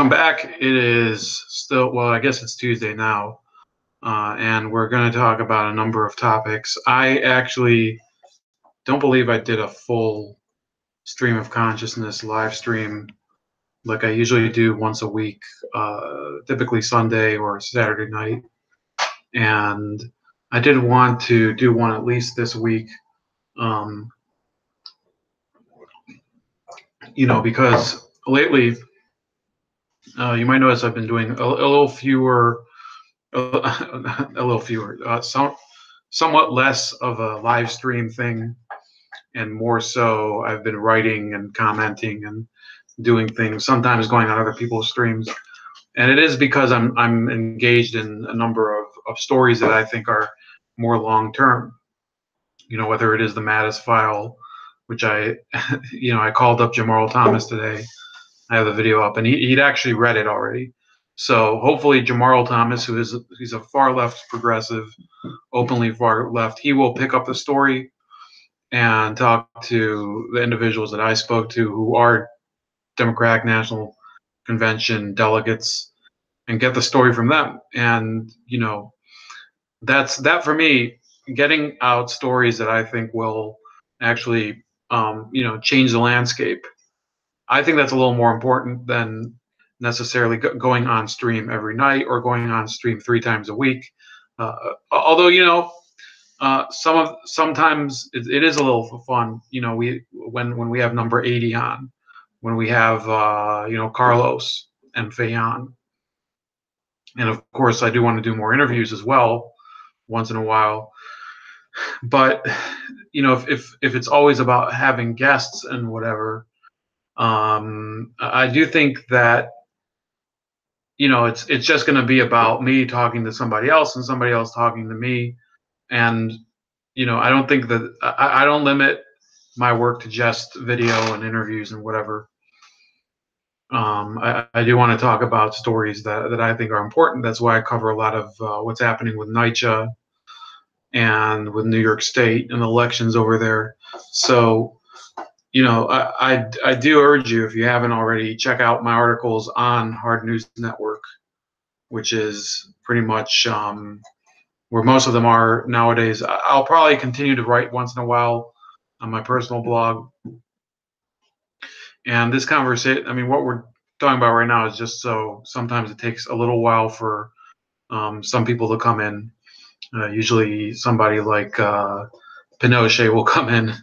welcome back. It is still, well, I guess it's Tuesday now, and we're going to talk about a number of topics. I actually don't believe I did a full stream of consciousness live stream like I usually do once a week, typically Sunday or Saturday night. And I did want to do one at least this week, because lately, you might notice I've been doing a little fewer, somewhat less of a live stream thing, and more so I've been writing and commenting and doing things, sometimes going on other people's streams. And it is because I'm engaged in a number of stories that I think are more long term. Whether it is the Mattis file, which I called up Jamarl Thomas today. I have the video up, and he'd actually read it already. So hopefully Jamarl Thomas, he's a far left progressive, openly far left, he will pick up the story and talk to the individuals that I spoke to who are Democratic National Convention delegates and get the story from them. And that's that for me, getting out stories that I think will actually change the landscape. I think that's a little more important than necessarily going on stream every night or going on stream 3 times a week. Although sometimes it is a little fun. When we have number 80 on, when we have Carlos and Fayon, and of course I do want to do more interviews as well once in a while. But if it's always about having guests and whatever, I do think that it's just going to be about me talking to somebody else and somebody else talking to me. And I don't think that I don't limit my work to just video and interviews and whatever. I do want to talk about stories that I think are important. That's why I cover a lot of what's happening with NYCHA and with New York State and elections over there. So I do urge you, if you haven't already, check out my articles on Hard News Network, which is pretty much where most of them are nowadays. I'll probably continue to write once in a while on my personal blog. And this conversation, what we're talking about right now is just so sometimes it takes a little while for some people to come in. Usually somebody like Pinochet will come in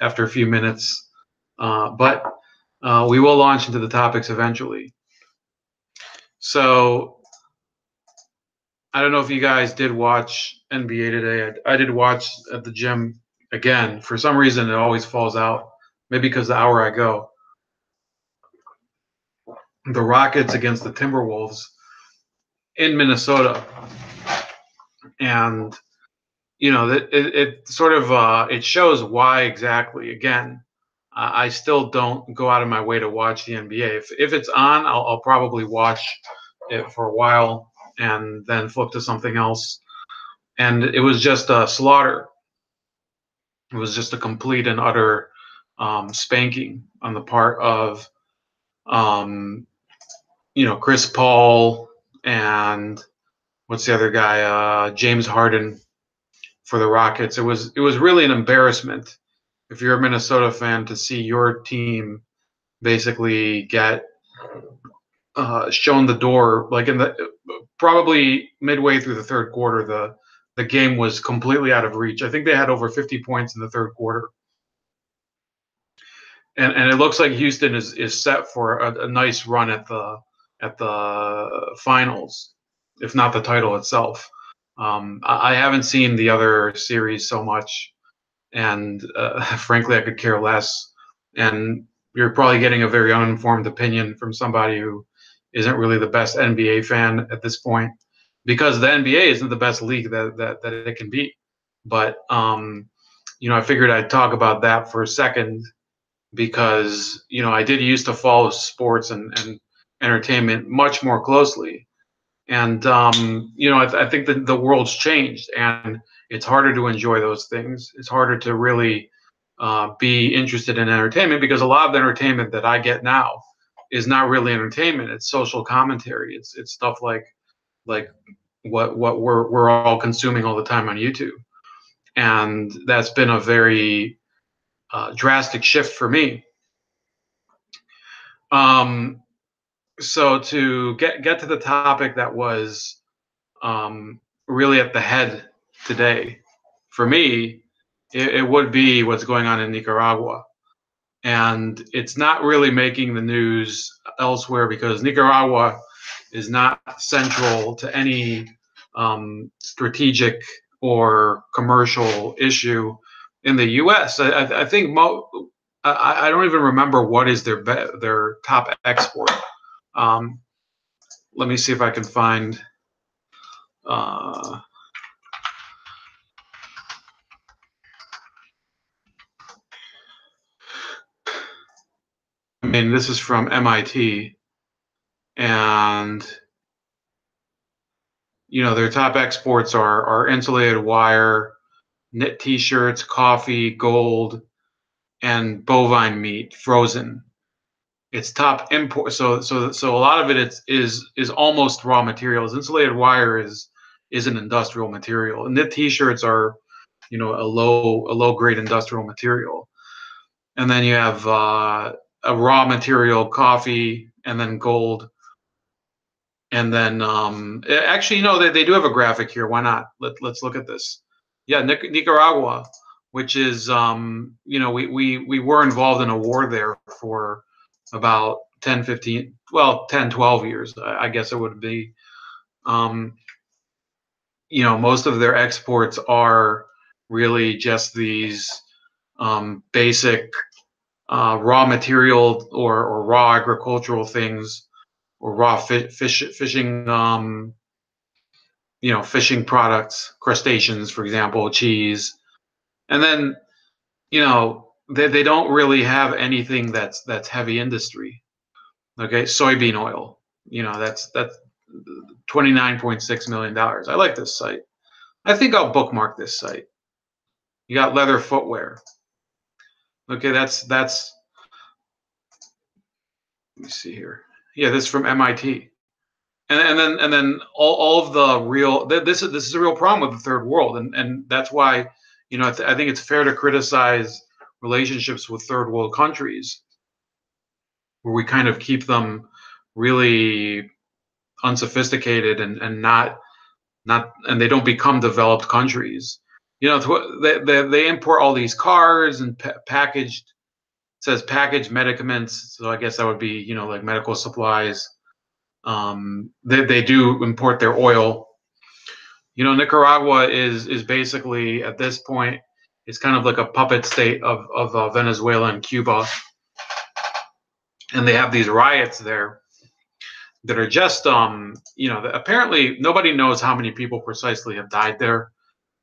after a few minutes, but we will launch into the topics eventually. So I don't know if you guys did watch NBA today. I did watch at the gym again. For some reason, it always falls out. Maybe because the hour I go. The Rockets against the Timberwolves in Minnesota. And it sort of it shows why exactly. Again, I still don't go out of my way to watch the NBA. If it's on, I'll probably watch it for a while and then flip to something else. And it was just a slaughter. It was just a complete and utter spanking on the part of Chris Paul and what's the other guy, James Harden, for the Rockets. It was really an embarrassment, if you're a Minnesota fan, to see your team basically get shown the door. Like in the probably midway through the third quarter, the game was completely out of reach. I think they had over 50 points in the third quarter. And it looks like Houston is set for a nice run at the finals, if not the title itself. I haven't seen the other series so much, and frankly, I could care less. And you're probably getting a very uninformed opinion from somebody who isn't really the best NBA fan at this point, because the NBA isn't the best league that it can be. But I figured I'd talk about that for a second, because I did used to follow sports and entertainment much more closely. And I think that the world's changed, and it's harder to enjoy those things. It's harder to really be interested in entertainment, because a lot of the entertainment that I get now is not really entertainment. It's social commentary. It's stuff like what we're all consuming all the time on YouTube, and that's been a very drastic shift for me. So to get to the topic that was really at the head today, for me, it would be what's going on in Nicaragua. And it's not really making the news elsewhere because Nicaragua is not central to any strategic or commercial issue in the U.S. I think I don't even remember what is their top export. Let me see if I can find. I mean, this is from MIT, and their top exports are insulated wire, knit T-shirts, coffee, gold, and bovine meat, frozen. It's top import. So a lot of it is almost raw materials. Insulated wire is an industrial material. And knit T-shirts are, a low grade industrial material. And then you have a raw material, coffee, and then gold. And then actually, they do have a graphic here. Why not? Let's look at this. Yeah, Nicaragua, which is we were involved in a war there for about 10, 15, well, 10, 12 years, I guess it would be. Most of their exports are really just these basic raw material or raw agricultural things, or raw fishing, fishing products, crustaceans, for example, cheese. And then, they don't really have anything that's heavy industry. Okay, soybean oil. That's $29.6 million. I like this site. I think I'll bookmark this site. You got leather footwear. Okay, that's let me see here. Yeah, this is from MIT. And then all of the real, this is a real problem with the third world, and that's why I think it's fair to criticize relationships with third world countries, where we kind of keep them really unsophisticated and not and they don't become developed countries. They import all these cars and packaged, it says packaged medicaments, so I guess that would be like medical supplies. They do import their oil. Nicaragua is basically at this point, it's kind of like a puppet state of Venezuela and Cuba, and they have these riots there that are just apparently nobody knows how many people precisely have died there,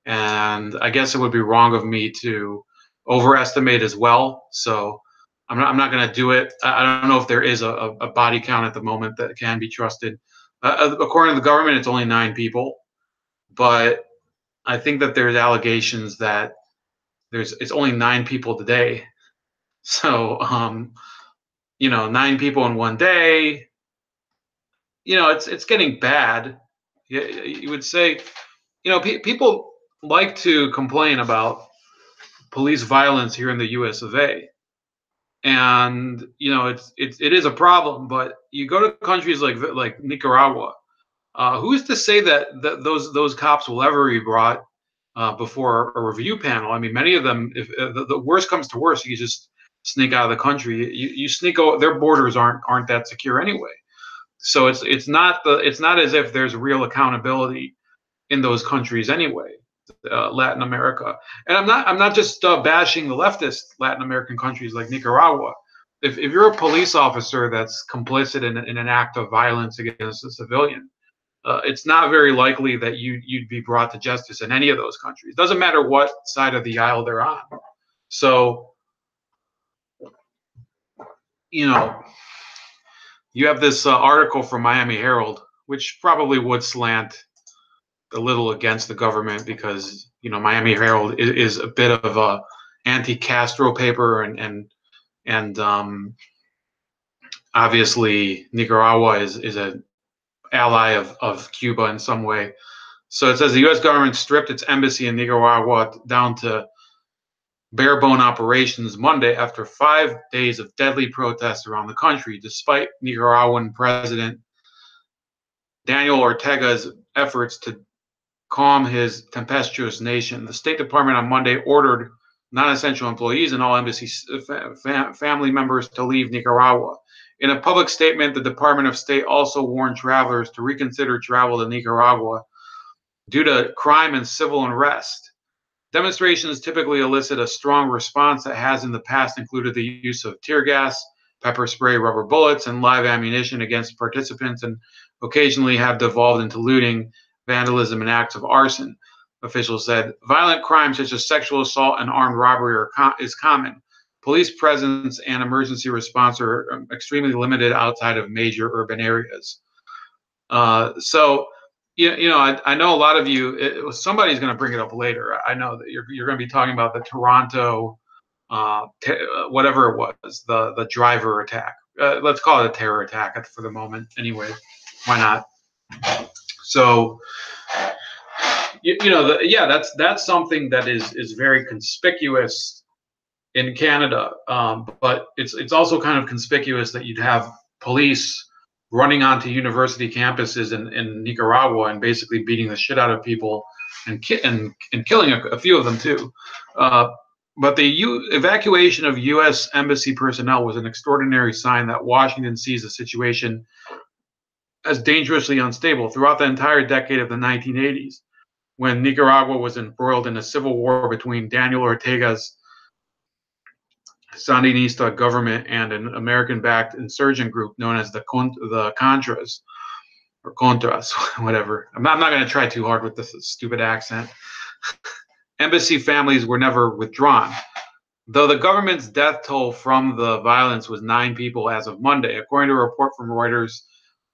and I guess it would be wrong of me to overestimate as well. So I'm not going to do it. I don't know if there is a body count at the moment that can be trusted. According to the government, it's only 9 people, but I think that there's allegations that it's only 9 people today. So 9 people in one day. It's getting bad. You would say, people like to complain about police violence here in the U.S. of A. And it is a problem, but you go to countries like Nicaragua. Who's to say that those cops will ever be brought before a review panel? I mean, many of them, if the worst comes to worst, you just sneak out of the country. You sneak out. Their borders aren't that secure anyway. So it's not as if there's real accountability in those countries anyway. Latin America, and I'm not just bashing the leftist Latin American countries like Nicaragua. If you're a police officer that's complicit in an act of violence against a civilian, it's not very likely that you'd be brought to justice in any of those countries. Doesn't matter what side of the aisle they're on. So you have this article from Miami Herald, which probably would slant a little against the government because Miami Herald is a bit of a anti-Castro paper, and obviously Nicaragua is an ally of Cuba in some way. So it says the U.S. government stripped its embassy in Nicaragua down to bare bone operations Monday after 5 days of deadly protests around the country, despite Nicaraguan President Daniel Ortega's efforts to calm his tempestuous nation. The State Department on Monday ordered non-essential employees and all embassy family members to leave Nicaragua. In a public statement, the Department of State also warned travelers to reconsider travel to Nicaragua due to crime and civil unrest. Demonstrations typically elicit a strong response that has in the past included the use of tear gas, pepper spray, rubber bullets, and live ammunition against participants, and occasionally have devolved into looting, vandalism, and acts of arson. Officials said violent crimes such as sexual assault and armed robbery is common. Police presence and emergency response are extremely limited outside of major urban areas. I know a lot of you, somebody's going to bring it up later. I know that you're going to be talking about the Toronto, whatever it was, the driver attack. Let's call it a terror attack for the moment. Anyway, why not? So, that's something that is very conspicuous in Canada, but it's also kind of conspicuous that you'd have police running onto university campuses in Nicaragua and basically beating the shit out of people and killing a few of them too. But the evacuation of U.S. embassy personnel was an extraordinary sign that Washington sees the situation as dangerously unstable throughout the entire decade of the 1980s, when Nicaragua was embroiled in a civil war between Daniel Ortega's Sandinista government and an American-backed insurgent group known as the Contras, or Contras, whatever. I'm not going to try too hard with this stupid accent. Embassy families were never withdrawn, though the government's death toll from the violence was 9 people as of Monday. According to a report from Reuters,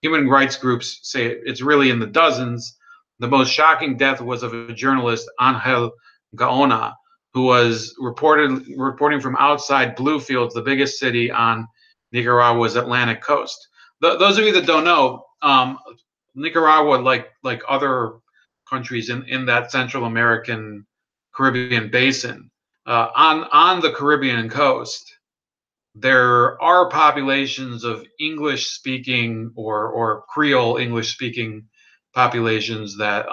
human rights groups say it's really in the dozens. The most shocking death was of a journalist, Angel Gaona, who was reporting from outside Bluefields, the biggest city on Nicaragua's Atlantic coast. Those of you that don't know, Nicaragua, like other countries in that Central American Caribbean basin, on the Caribbean coast, there are populations of English-speaking or Creole English-speaking populations that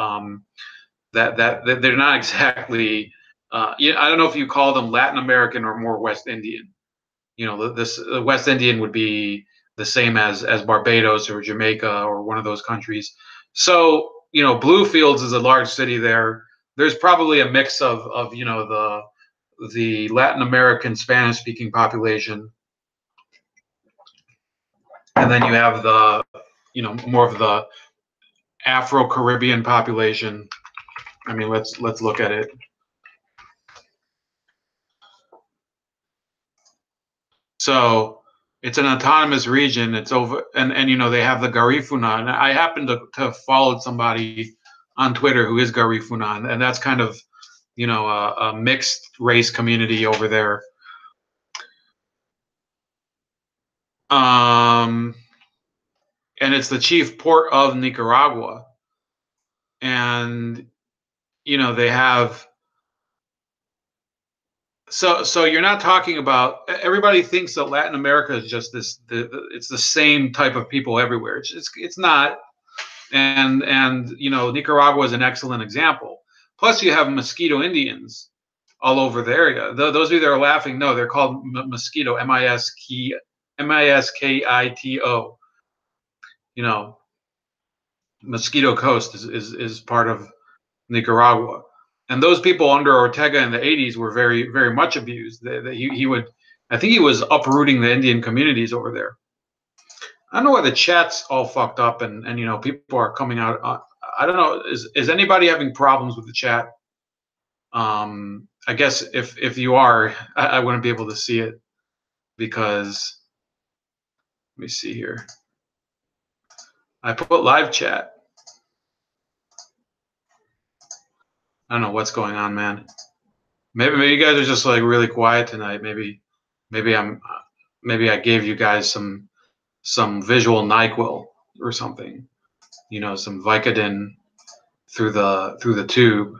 they're not exactly. I don't know if you call them Latin American or more West Indian. The West Indian would be the same as Barbados or Jamaica or one of those countries. So, Bluefields is a large city there. There's probably a mix of the Latin American Spanish-speaking population, and then you have the more of the Afro-Caribbean population. I mean, let's look at it. So it's an autonomous region. It's over, and they have the Garifuna. And I happen to have followed somebody on Twitter who is Garifuna, and that's kind of a mixed race community over there. And it's the chief port of Nicaragua, and they have. So you're not talking about, everybody thinks that Latin America is just it's the same type of people everywhere. It's not, and Nicaragua is an excellent example. Plus you have Mosquito Indians all over the area. Those of you that are laughing, no, they're called Mosquito, Miskito. Mosquito Coast is part of Nicaragua. And those people under Ortega in the 80s were very, very much abused. I think he was uprooting the Indian communities over there. I don't know why the chat's all fucked up and people are coming out. I don't know. Is anybody having problems with the chat? I guess if you are, I wouldn't be able to see it because, let me see here. I put live chat. I don't know what's going on, man. Maybe you guys are just like really quiet tonight. Maybe I gave you guys some some visual NyQuil or something, some Vicodin through the tube,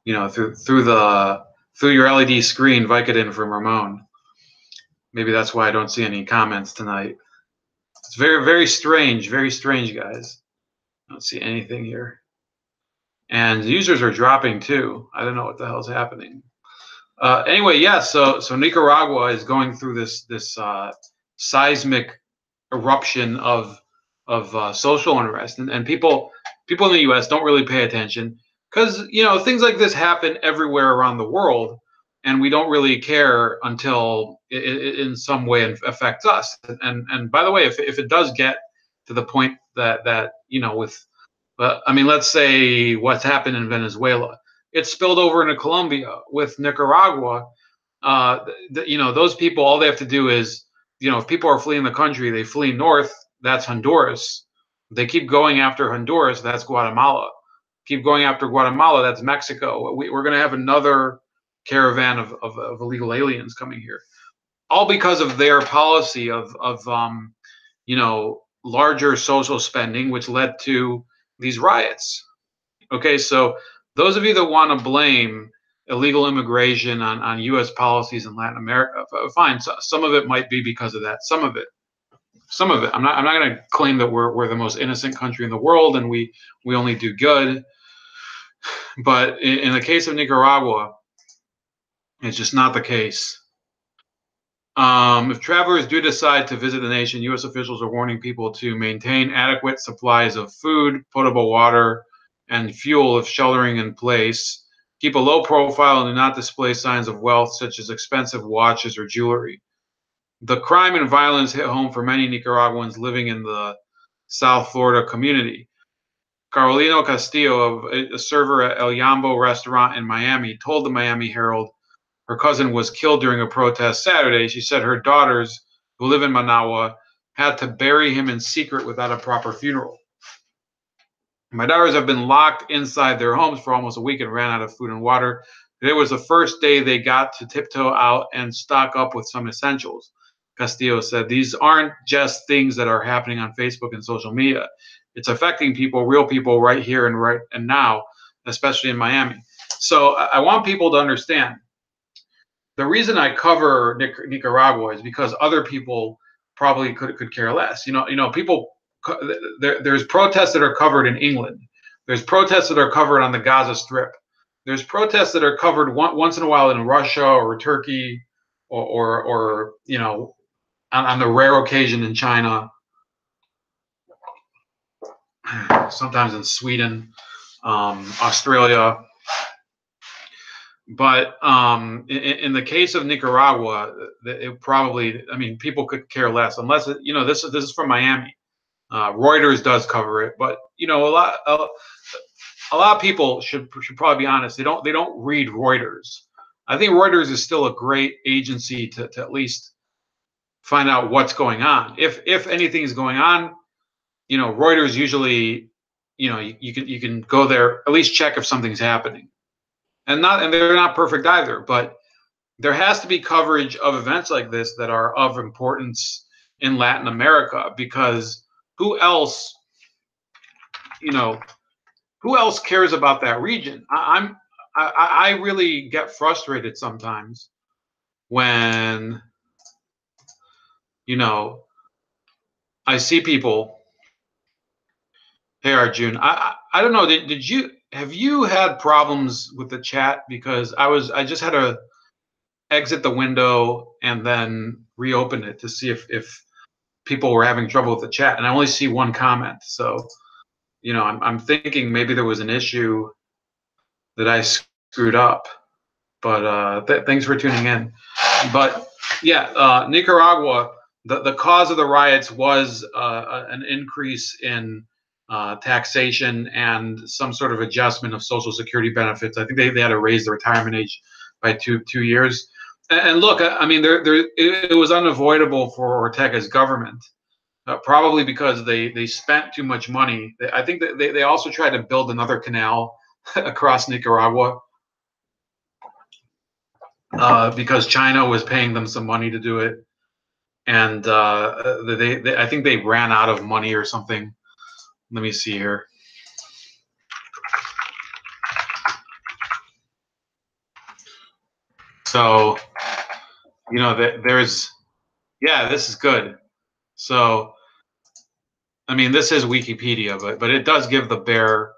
through your LED screen, Vicodin from Ramon. Maybe that's why I don't see any comments tonight. It's very, very strange, guys. I don't see anything here. And users are dropping too. I don't know what the hell's happening. Anyway, yeah. So Nicaragua is going through this seismic eruption of social unrest, and people in the U.S. don't really pay attention because things like this happen everywhere around the world, and we don't really care until it in some way affects us. And by the way, if it does get to the point that with I mean, let's say what's happened in Venezuela, it spilled over into Colombia. With Nicaragua, those people, all they have to do is, if people are fleeing the country, they flee north. That's Honduras. They keep going after Honduras. That's Guatemala. Keep going after Guatemala. That's Mexico. We're going to have another caravan of illegal aliens coming here, all because of their policy of larger social spending, which led to these riots. Okay, so those of you that want to blame illegal immigration on U.S. policies in Latin America, fine. So some of it might be because of that. Some of it. I'm not going to claim that we're the most innocent country in the world and we only do good. But in the case of Nicaragua, it's just not the case. If travelers do decide to visit the nation, U.S. officials are warning people to maintain adequate supplies of food, potable water, and fuel if sheltering in place. Keep a low profile and do not display signs of wealth, such as expensive watches or jewelry. The crime and violence hit home for many Nicaraguans living in the South Florida community. Carolina Castillo, a server at El Yambo restaurant in Miami, told the Miami Herald her cousin was killed during a protest Saturday. She said her daughters, who live in Managua, had to bury him in secret without a proper funeral. My daughters have been locked inside their homes for almost a week and ran out of food and water. Today was the first day they got to tiptoe out and stock up with some essentials. Castillo said, these aren't just things that are happening on Facebook and social media. It's affecting people, real people, right here and now, especially in Miami. So I want people to understand. The reason I cover Nicaragua is because other people probably could care less. People. There's protests that are covered in England. There's protests that are covered on the Gaza Strip. There's protests that are covered once in a while in Russia or Turkey, or on the rare occasion in China. Sometimes in Sweden, Australia. But in the case of Nicaragua, it probably, people could care less unless this is from Miami. Reuters does cover it, but a lot of people should probably be honest. They don't read Reuters. I think Reuters is still a great agency to at least find out what's going on. If anything is going on, Reuters usually, you can go there, at least check if something's happening. And they're not perfect either, but there has to be coverage of events like this that are of importance in Latin America, because who else cares about that region? I really get frustrated sometimes when I see people. Hey Arjun, I don't know, have you had problems with the chat? Because I just had to exit the window and then reopen it to see if people were having trouble with the chat, and I only see one comment. So I'm thinking maybe there was an issue that I screwed up, but thanks for tuning in. But yeah, Nicaragua, the cause of the riots was an increase in taxation and some sort of adjustment of Social Security benefits. I think they had to raise the retirement age by two years. And look, it was unavoidable for Ortega's government, probably because they spent too much money. I think that they also tried to build another canal across Nicaragua because China was paying them some money to do it. and I think they ran out of money or something. Let me see here. So, you know, there's, yeah, this is good. So, I mean, this is Wikipedia, but it does give the bare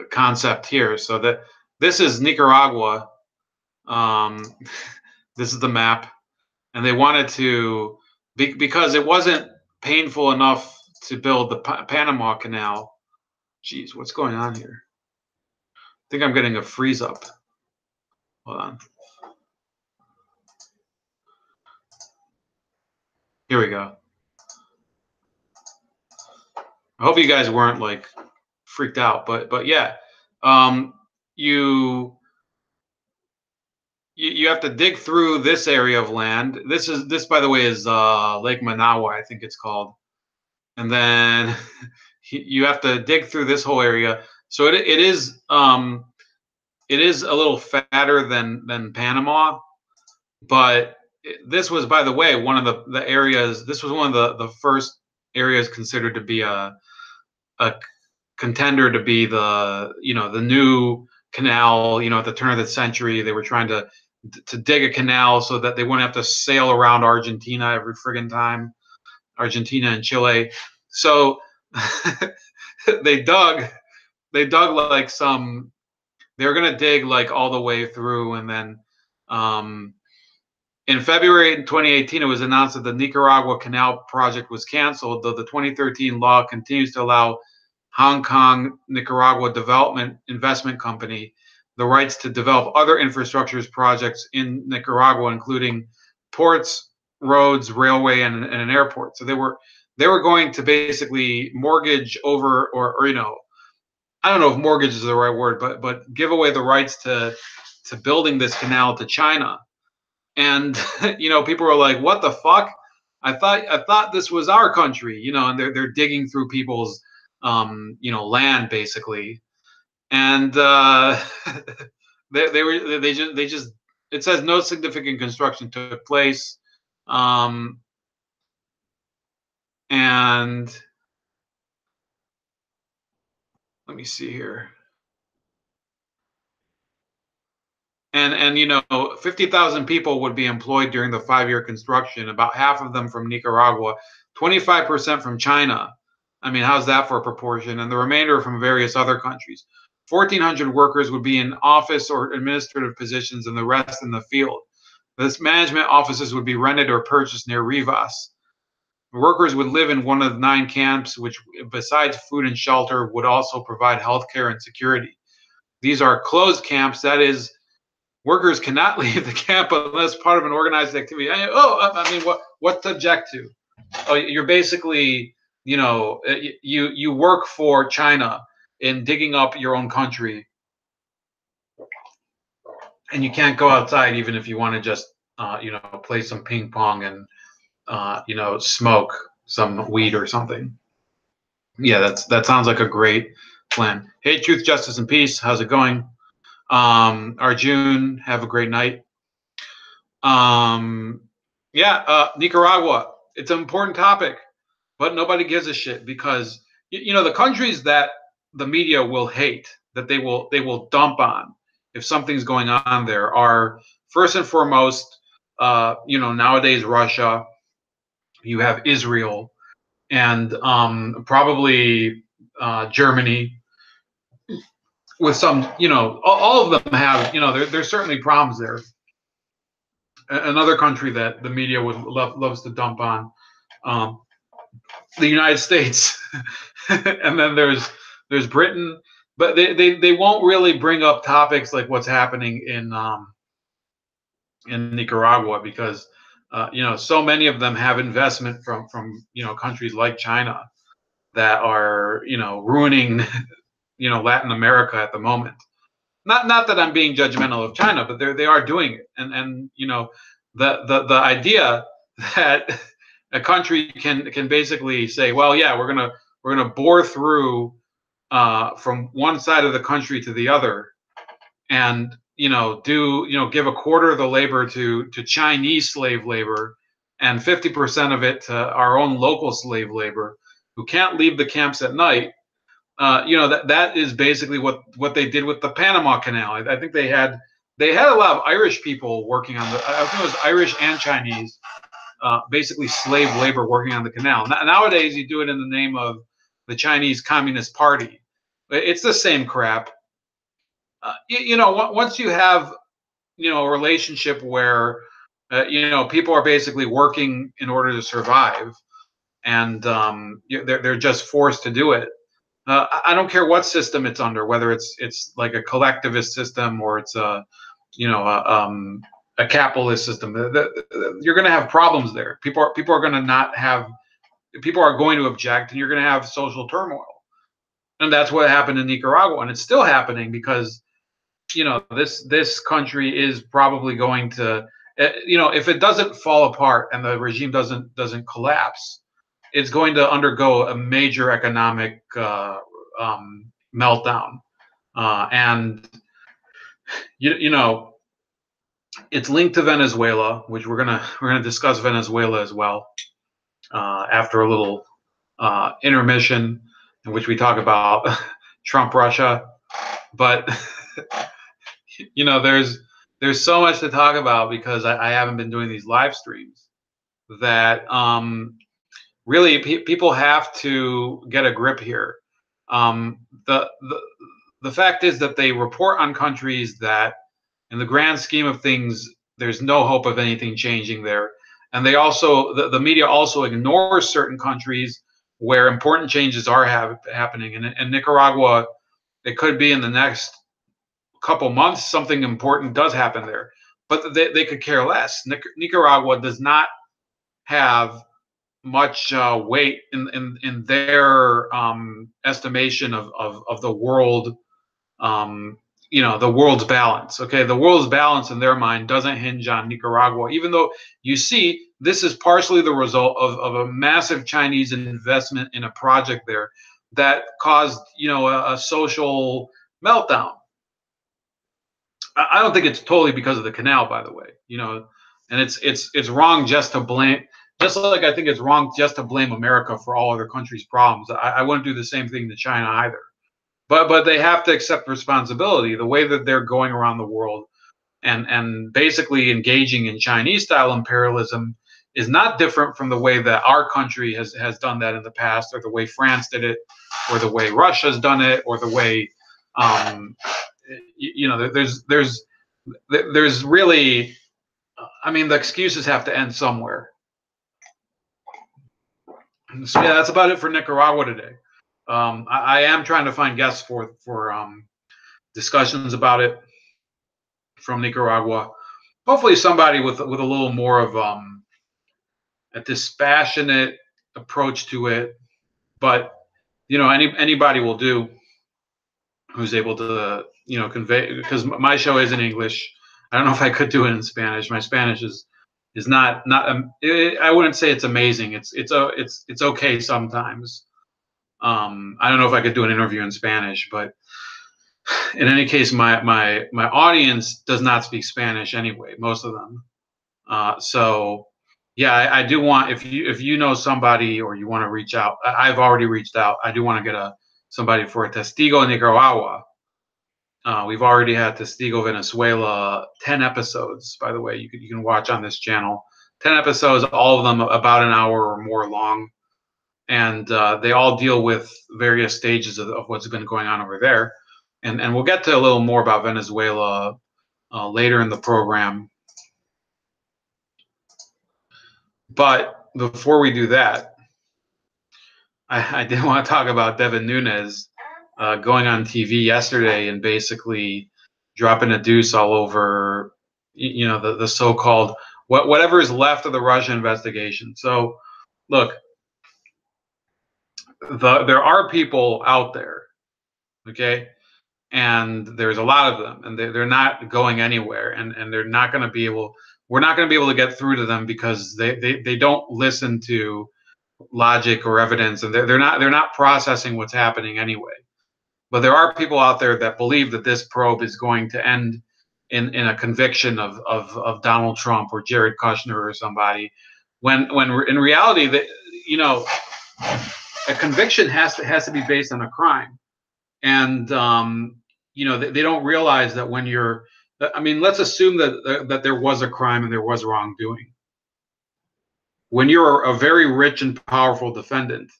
concept here. So that this is Nicaragua. This is the map, and they wanted to because it wasn't painful enough to build the Panama Canal. Jeez, what's going on here? I think I'm getting a freeze up. Hold on. Here we go. I hope you guys weren't like freaked out, but yeah, you have to dig through this area of land. This by the way is Lake Manawa, I think it's called, and then you have to dig through this whole area. So it is a little fatter than Panama, but this was, by the way, one of the areas. This was one of the first areas considered to be a contender to be the new canal. At the turn of the century, they were trying to dig a canal so that they wouldn't have to sail around Argentina every friggin' time, Argentina and Chile. So they dug like some. They were gonna dig like all the way through, and then in February 2018, it was announced that the Nicaragua Canal project was canceled, though the 2013 law continues to allow Hong Kong Nicaragua Development Investment Company the rights to develop other infrastructures projects in Nicaragua, including ports, roads, railway, and an airport. So they were going to basically mortgage over, or I don't know if mortgage is the right word, but give away the rights to building this canal to China. And people were like, "What the fuck? I thought this was our country," and they're digging through people's land basically, and they just it says no significant construction took place, and let me see here. And 50,000 people would be employed during the 5-year construction, about half of them from Nicaragua, 25% from China. I mean, how's that for a proportion? And the remainder from various other countries. 1,400 workers would be in office or administrative positions, and the rest in the field. This management offices would be rented or purchased near Rivas. Workers would live in one of the 9 camps, which, besides food and shelter, would also provide health care and security. These are closed camps, that is, workers cannot leave the camp unless part of an organized activity. I mean, what to object to? Oh, you're basically, you work for China in digging up your own country, and you can't go outside even if you want to just, play some ping pong and, smoke some weed or something. Yeah, that sounds like a great plan. Hey, Truth, Justice, and Peace. How's it going? Arjun, have a great night. Nicaragua. It's an important topic, but nobody gives a shit because the countries that the media will hate, that they will dump on if something's going on there, are first and foremost, nowadays Russia. You have Israel, and probably Germany. With some, all of them have, there's certainly problems there. Another country that the media loves to dump on, the United States, and then there's Britain, but they won't really bring up topics like what's happening in Nicaragua because so many of them have investment from countries like China that are ruining Latin America at the moment. Not that I'm being judgmental of China, but they are doing it, and the idea that a country can basically say, well, yeah, we're gonna bore through from one side of the country to the other, and give a quarter of the labor to Chinese slave labor, and 50% of it to our own local slave labor who can't leave the camps at night. That is basically what they did with the Panama Canal. I think they had a lot of Irish people working on I think it was Irish and Chinese, basically slave labor working on the canal. Nowadays, you do it in the name of the Chinese Communist Party. It's the same crap. Once you have a relationship where people are basically working in order to survive, and they're just forced to do it. I don't care what system it's under, whether it's like a collectivist system or it's a capitalist system. You're going to have problems there. People are going to not have. People are going to object, and you're going to have social turmoil. And that's what happened in Nicaragua, and it's still happening because this country is probably going to, if it doesn't fall apart and the regime doesn't collapse, it's going to undergo a major economic meltdown, and it's linked to Venezuela, which we're gonna discuss Venezuela as well after a little intermission in which we talk about Trump, Russia, but there's so much to talk about because I haven't been doing these live streams that really people have to get a grip here. The fact is that they report on countries that, in the grand scheme of things, there's no hope of anything changing there, and they also the media also ignores certain countries where important changes are happening. And Nicaragua, it could be in the next couple months something important does happen there, but they could care less. Nicaragua does not have much weight in their estimation of the world, the world's balance. Okay, the world's balance in their mind doesn't hinge on Nicaragua, even though you see this is partially the result of a massive Chinese investment in a project there that caused a social meltdown. I don't think it's totally because of the canal, by the way, and it's wrong just to blame. Just like I think it's wrong just to blame America for all other countries' problems. I wouldn't do the same thing to China either. But they have to accept responsibility. The way that they're going around the world and basically engaging in Chinese-style imperialism is not different from the way that our country has done that in the past, or the way France did it, or the way Russia's done it, or the way there's really, the excuses have to end somewhere. So yeah, that's about it for Nicaragua today. I am trying to find guests for discussions about it from Nicaragua. Hopefully, somebody with a little more of a dispassionate approach to it. But anybody will do who's able to convey, because my show is in English. I don't know if I could do it in Spanish. My Spanish is not I wouldn't say it's amazing. It's okay sometimes. I don't know if I could do an interview in Spanish, but in any case, my audience does not speak Spanish anyway, most of them. So yeah, I do want, if you know somebody or you want to reach out, I've already reached out. I do want to get somebody for a Testigo Nicaragua. We've already had Testigo Venezuela 10 episodes, by the way. You can watch on this channel. 10 episodes, all of them about an hour or more long, and they all deal with various stages of what's been going on over there. And we'll get to a little more about Venezuela later in the program. But before we do that, I did want to talk about Devin Nunes going on TV yesterday and basically dropping a deuce all over, the so-called whatever is left of the Russia investigation. So, look, there are people out there, okay, and there's a lot of them, and they're not going anywhere, and they're not going to be able. We're not going to be able to get through to them because they don't listen to logic or evidence, and they're not processing what's happening anyway. But there are people out there that believe that this probe is going to end in a conviction of Donald Trump or Jared Kushner or somebody, when in reality that, you know, a conviction has to be based on a crime. And you know, they don't realize that when you're, I mean, let's assume that there was a crime and there was wrongdoing. When you're a very rich and powerful defendant,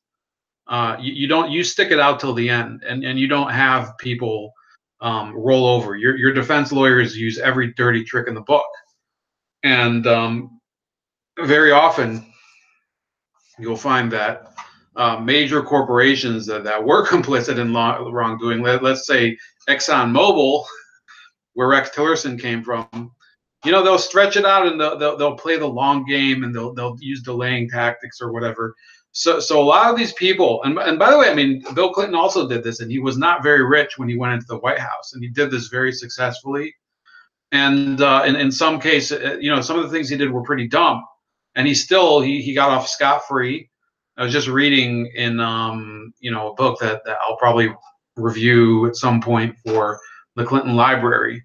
you stick it out till the end, and you don't have people roll over. Your defense lawyers use every dirty trick in the book, and very often you'll find that major corporations that were complicit in wrongdoing, let's say ExxonMobil, where Rex Tillerson came from, you know, they'll stretch it out and they'll play the long game, and they'll use delaying tactics or whatever. So a lot of these people, and by the way, I mean, Bill Clinton also did this, and he was not very rich when he went into the White House, and he did this very successfully. And in some cases, you know, some of the things he did were pretty dumb, and he got off scot-free. I was just reading in you know, a book that I'll probably review at some point for the Clinton Library,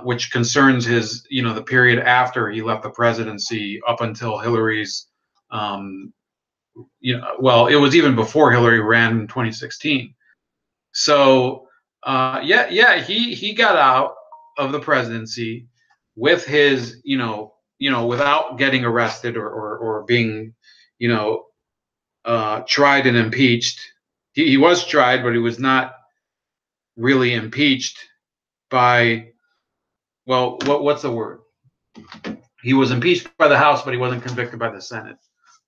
which concerns his, you know, the period after he left the presidency up until Hillary's, you know, well, it was even before Hillary ran in 2016. So he got out of the presidency with his, without getting arrested or being, you know, tried and impeached. He was tried, but he was not really impeached by, well, what's the word? He was impeached by the House, but he wasn't convicted by the Senate.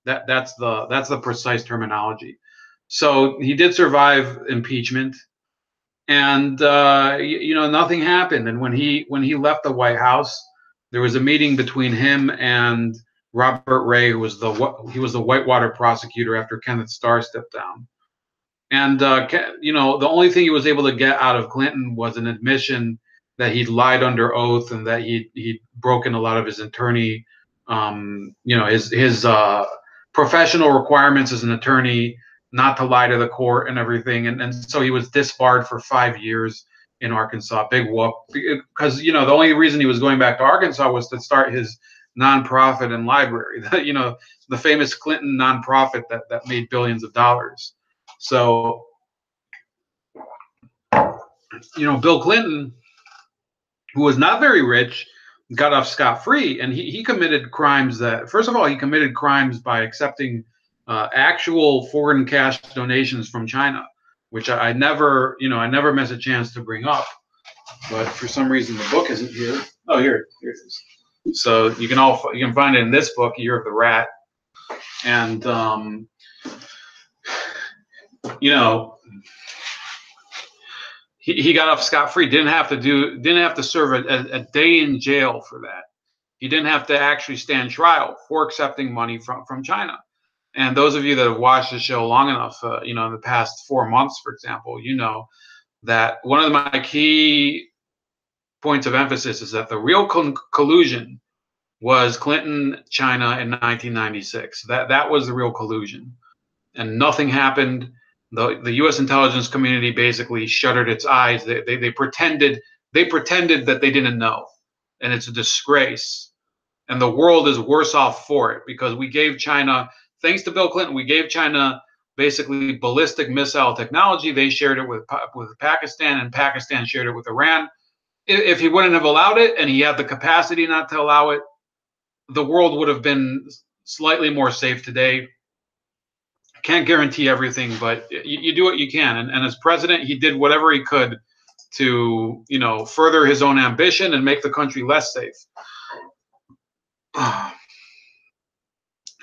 That's the precise terminology. So he did survive impeachment, and nothing happened. And when he left the White House, there was a meeting between him and Robert Ray, who was the Whitewater prosecutor after Kenneth Starr stepped down. And the only thing he was able to get out of Clinton was an admission that he'd lied under oath, and that he'd broken a lot of his attorney, his professional requirements as an attorney, not to lie to the court and everything. And so he was disbarred for 5 years in Arkansas. Big whoop, because the only reason he was going back to Arkansas was to start his nonprofit and library. The famous Clinton nonprofit that made billions of dollars. So, Bill Clinton, who was not very rich, got off scot-free, and he committed crimes that, first of all, he committed crimes by accepting actual foreign cash donations from China, which I never miss a chance to bring up, but for some reason the book isn't here. Oh, here it is. So you can find it in this book, Year of the Rat, and he got off scot-free. Didn't have to serve a day in jail for that. He didn't have to actually stand trial for accepting money from China. And those of you that have watched the show long enough, in the past 4 months, for example, you know that one of my key points of emphasis is that the real collusion was Clinton, China in 1996. That was the real collusion, and nothing happened. The U.S. intelligence community basically shuttered its eyes. They pretended that they didn't know, and it's a disgrace. And the world is worse off for it, because we gave China, thanks to Bill Clinton, we gave China basically ballistic missile technology. They shared it with Pakistan, and Pakistan shared it with Iran. If he wouldn't have allowed it, and he had the capacity not to allow it, the world would have been slightly more safe today. Can't guarantee everything, but you do what you can. And as president, he did whatever he could to, further his own ambition and make the country less safe.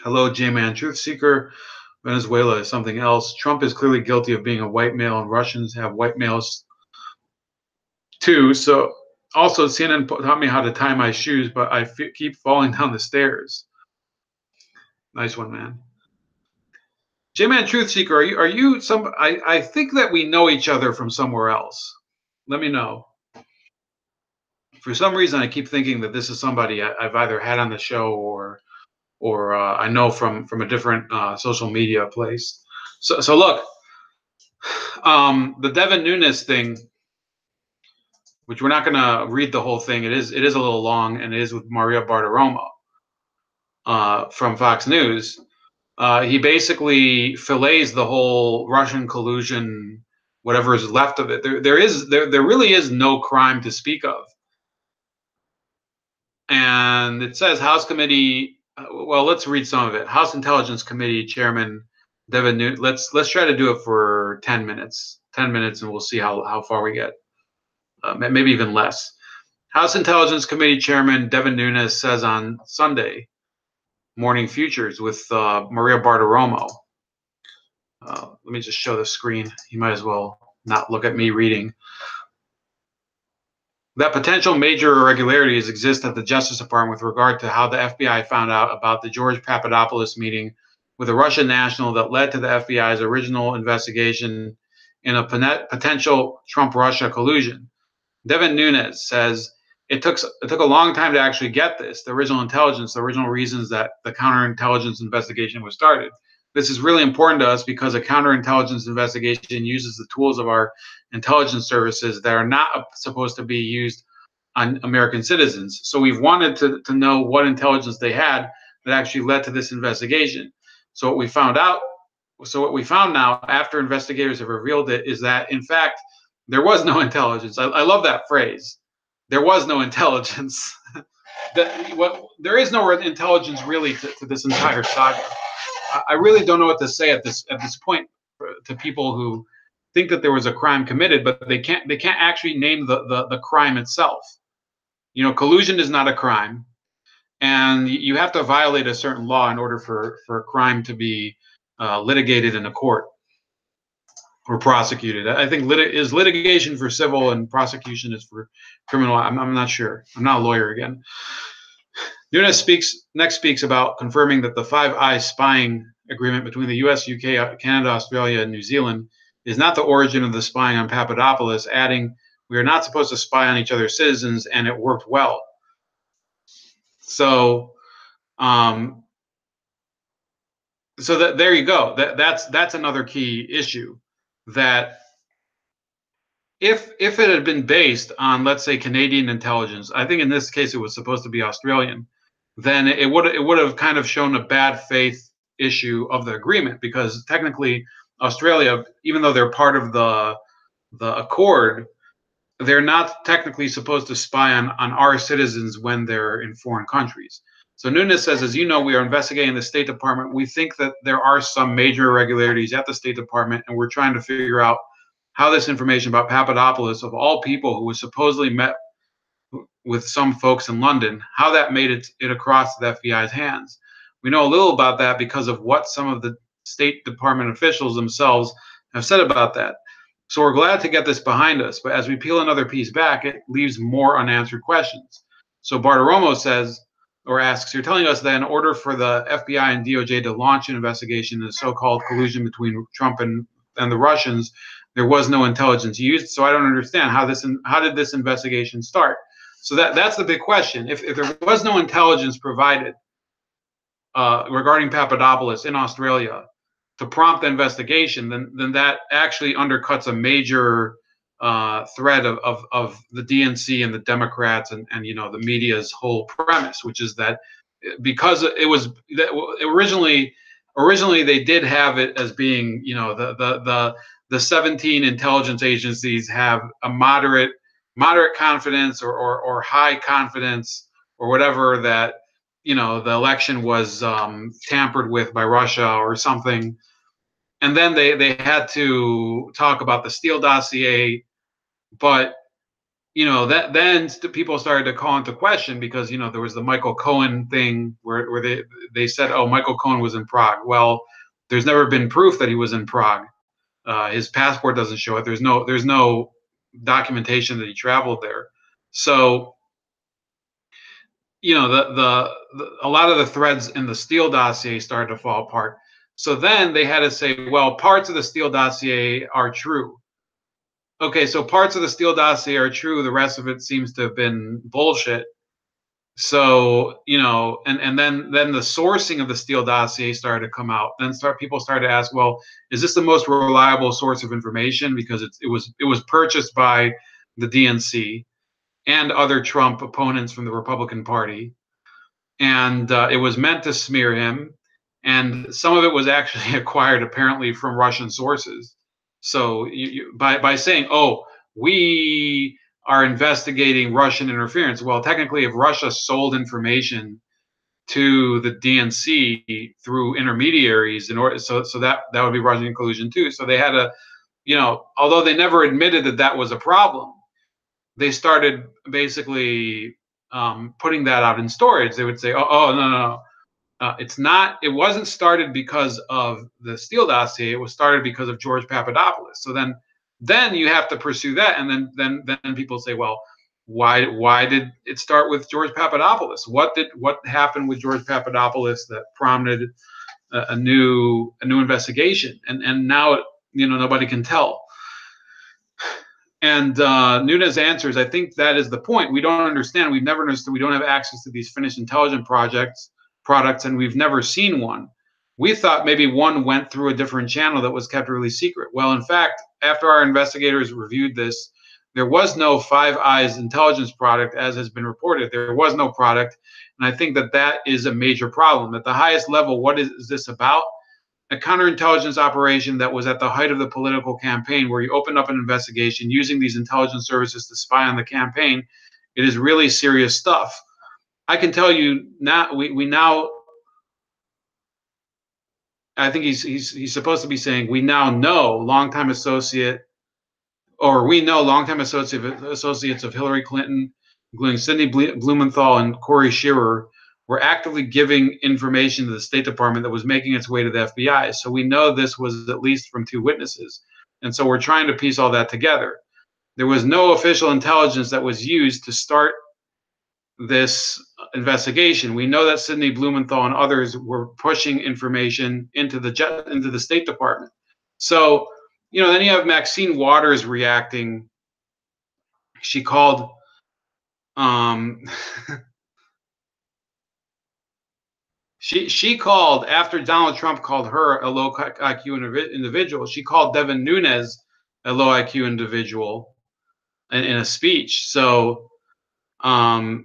Hello, J-Man. Truth Seeker. Venezuela is something else. Trump is clearly guilty of being a white male, and Russians have white males too. So also, CNN taught me how to tie my shoes, but I keep falling down the stairs. Nice one, man. J-Man Truth Seeker, are you some? I think that we know each other from somewhere else. Let me know. For some reason, I keep thinking that this is somebody I've either had on the show or I know from a different social media place. So look, the Devin Nunes thing which we're not going to read the whole thing. It is a little long, and it is with Maria Bartiromo from Fox News. He basically fillets the whole Russian collusion, whatever is left of it. There really is no crime to speak of. And it says House Committee. Well, let's read some of it. House Intelligence Committee Chairman Devin Nunes. Let's try to do it for 10 minutes. 10 minutes, and we'll see how far we get. Maybe even less. House Intelligence Committee Chairman Devin Nunes says on Sunday Morning Futures with Maria Bartiromo. Let me just show the screen. You might as well not look at me reading. That potential major irregularities exist at the Justice Department with regard to how the FBI found out about the George Papadopoulos meeting with a Russian national that led to the FBI's original investigation in a potential Trump-Russia collusion. Devin Nunes says it took a long time to actually get this, the original intelligence, the original reasons that the counterintelligence investigation was started. This is really important to us because a counterintelligence investigation uses the tools of our intelligence services that are not supposed to be used on American citizens. So we've wanted to know what intelligence they had that actually led to this investigation. So what we found now, after investigators have revealed it, is that in fact there was no intelligence. I love that phrase. There was no intelligence. There is no intelligence really to this entire saga. I really don't know what to say at this point to people who think that there was a crime committed, but they can't actually name the crime itself. You know, collusion is not a crime, and you have to violate a certain law in order for a crime to be litigated in a court or prosecuted. I think is litigation for civil and prosecution is for criminal. I'm not sure. I'm not a lawyer again. Nunes next speaks about confirming that the Five Eyes spying agreement between the U.S., UK, Canada, Australia, and New Zealand is not the origin of the spying on Papadopoulos, adding, "We are not supposed to spy on each other's citizens, and it worked well." So, there you go. That's another key issue. That if it had been based on, let's say, Canadian intelligence, I think in this case it was supposed to be Australian, then it would have kind of shown a bad faith issue of the agreement, because technically Australia, even though they're part of the accord, they're not technically supposed to spy on our citizens when they're in foreign countries. So Nunes says, as you know, we are investigating the State Department. We think that there are some major irregularities at the State Department, and we're trying to figure out how this information about Papadopoulos, of all people, who was supposedly met with some folks in London, how that made it across the FBI's hands. We know a little about that because of what some of the State Department officials themselves have said about that. So we're glad to get this behind us, but as we peel another piece back, it leaves more unanswered questions. So Bartiromo says, or asks, you're telling us that in order for the FBI and DOJ to launch an investigation into the so-called collusion between Trump and the Russians, there was no intelligence used. So I don't understand how did this investigation start? So that's the big question. If there was no intelligence provided regarding Papadopoulos in Australia to prompt the investigation, then that actually undercuts a major thread of the DNC and the Democrats and you know, the media's whole premise, which is that because it was that originally they did have it as being, you know, the 17 intelligence agencies have a moderate confidence or high confidence or whatever, that, you know, the election was tampered with by Russia or something. And then they had to talk about the Steele dossier, but you know, that then people started to call into question, because you know, there was the Michael Cohen thing where they said, oh, Michael Cohen was in Prague. Well, there's never been proof that he was in Prague. His passport doesn't show it. There's no documentation that he traveled there. So you know, a lot of the threads in the Steele dossier started to fall apart. So then they had to say, well, parts of the Steele dossier are true. Okay, so parts of the Steele dossier are true. The rest of it seems to have been bullshit. So, you know, and then the sourcing of the Steele dossier started to come out. Then people started to ask, well, is this the most reliable source of information? Because it was purchased by the DNC. and other Trump opponents from the Republican Party. And it was meant to smear him. And some of it was actually acquired apparently from Russian sources. So by saying, oh, we are investigating Russian interference. Well, technically, if Russia sold information to the DNC through intermediaries in order, so that would be Russian collusion too. So they had a, although they never admitted that that was a problem, they started basically putting that out in storage. They would say, oh no, no. It's not. It wasn't started because of the Steele dossier. It was started because of George Papadopoulos. So then you have to pursue that, and then people say, well, why did it start with George Papadopoulos? What happened with George Papadopoulos that prompted a new investigation? And now nobody can tell. And Nunes answers, I think that is the point. We don't understand. We've never understood. We don't have access to these finished intelligence products, and we've never seen one. We thought maybe one went through a different channel that was kept really secret. Well, in fact, after our investigators reviewed this, there was no Five Eyes intelligence product as has been reported. There was no product, and I think that is a major problem. At the highest level, what is this about? A counterintelligence operation that was at the height of the political campaign, where you opened up an investigation using these intelligence services to spy on the campaign. It is really serious stuff. I can tell you now, we now, I think he's supposed to be saying, we now know longtime associates of Hillary Clinton, including Sidney Blumenthal and Corey Scherer, were actively giving information to the State Department that was making its way to the FBI. So we know this was at least from 2 witnesses. And so we're trying to piece all that together. There was no official intelligence that was used to start this investigation. We know that Sidney Blumenthal and others were pushing information into the State Department. So, then you have Maxine Waters reacting. She called She called, after Donald Trump called her a low IQ individual, she called Devin Nunes a low IQ individual in a speech. So, oh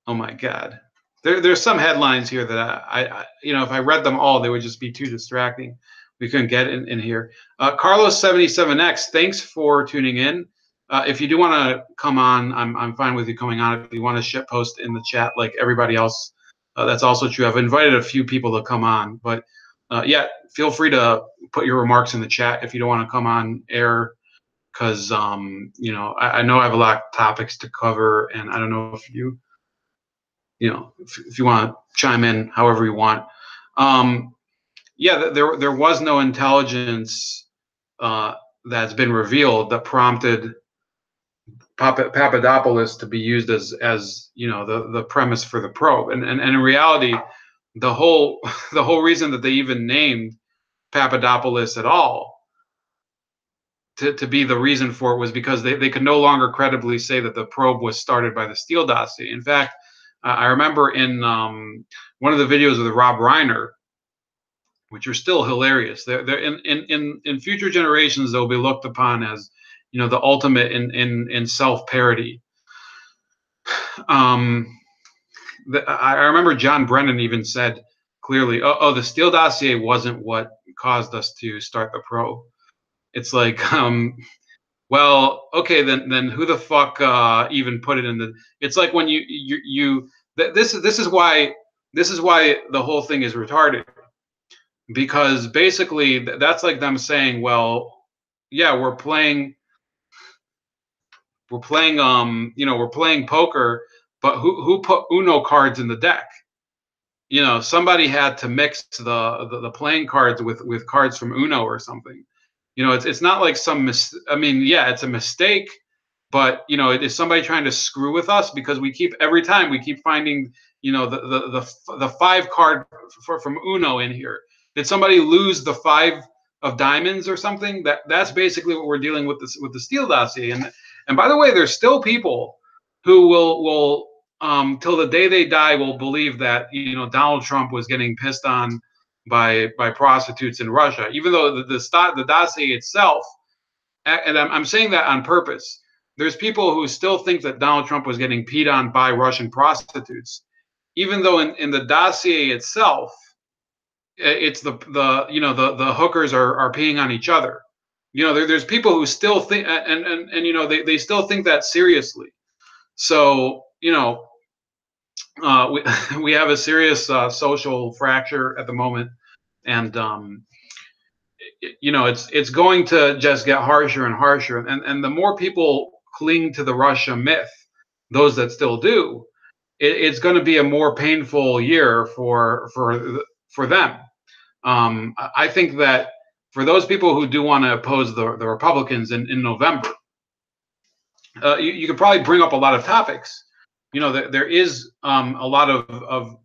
my God, there's some headlines here that I if I read them all, they would just be too distracting. We couldn't get in here. Carlos 77X, thanks for tuning in. If you do want to come on, I'm fine with you coming on. If you want to shit post in the chat like everybody else, that's also true. I've invited a few people to come on, but yeah, feel free to put your remarks in the chat if you don't want to come on air, because I know I have a lot of topics to cover, and I don't know if if you want to chime in however you want. Yeah, there was no intelligence that's been revealed that prompted Papadopoulos to be used as the premise for the probe, and in reality, the whole reason that they even named Papadopoulos at all to be the reason for it was because they could no longer credibly say that the probe was started by the Steele dossier. In fact, I remember in one of the videos with Rob Reiner, which are still hilarious. They're in future generations, they'll be looked upon as the ultimate in self-parody. I remember John Brennan even said clearly, oh, the Steele dossier wasn't what caused us to start the probe. It's like, well, okay, then who the fuck even put it in the? It's like when this is why the whole thing is retarded, because basically that's like them saying, well, yeah, we're playing poker, but who put Uno cards in the deck? Somebody had to mix the playing cards with cards from Uno or something. It's not like yeah, it's a mistake, but it is somebody trying to screw with us, because every time we keep finding the 5 card from Uno in here. Did somebody lose the 5 of diamonds or something? That's basically what we're dealing with the Steele dossier. And by the way, there's still people who will till the day they die will believe that Donald Trump was getting pissed on by prostitutes in Russia, even though the dossier itself, and I'm saying that on purpose, there's people who still think that Donald Trump was getting peed on by Russian prostitutes, even though in the dossier itself, it's the hookers are peeing on each other. There's people who still think, and they still think that seriously. So we we have a serious social fracture at the moment, and it's going to just get harsher and harsher, and the more people cling to the Russia myth, those that still do, it's going to be a more painful year for them. I think that for those people who do want to oppose the Republicans in November, you could probably bring up a lot of topics. There is a lot of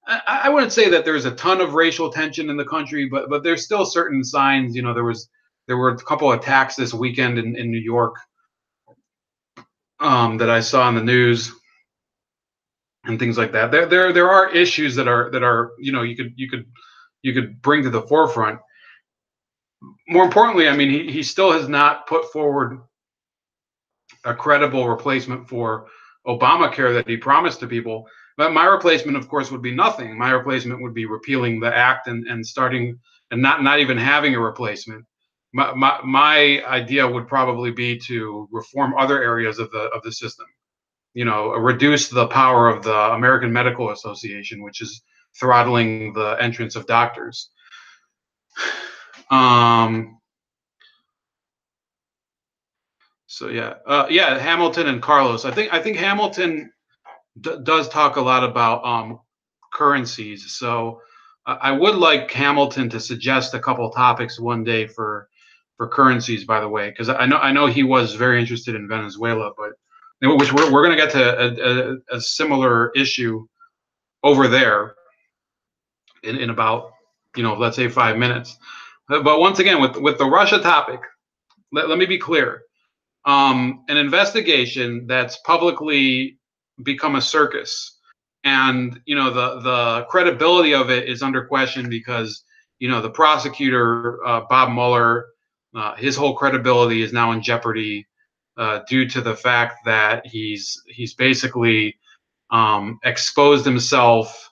I wouldn't say that there's a ton of racial tension in the country, but there's still certain signs. There were a couple of attacks this weekend in New York that I saw in the news and things like that. There are issues that are you could bring to the forefront. More importantly, I mean, he still has not put forward a credible replacement for Obamacare that he promised to people. But my replacement, of course, would be nothing. My replacement would be repealing the act and starting and not even having a replacement. My idea would probably be to reform other areas of the system. Reduce the power of the American Medical Association, which is throttling the entrance of doctors. So yeah, Hamilton and Carlos. I think Hamilton does talk a lot about currencies. So I would like Hamilton to suggest a couple topics one day for currencies. By the way, because I know he was very interested in Venezuela, but which we're going to get to a similar issue over there in about let's say 5 minutes. But once again, with the Russia topic, let me be clear. An investigation that's publicly become a circus, and the credibility of it is under question because the prosecutor Bob Mueller, his whole credibility is now in jeopardy due to the fact that he's basically exposed himself.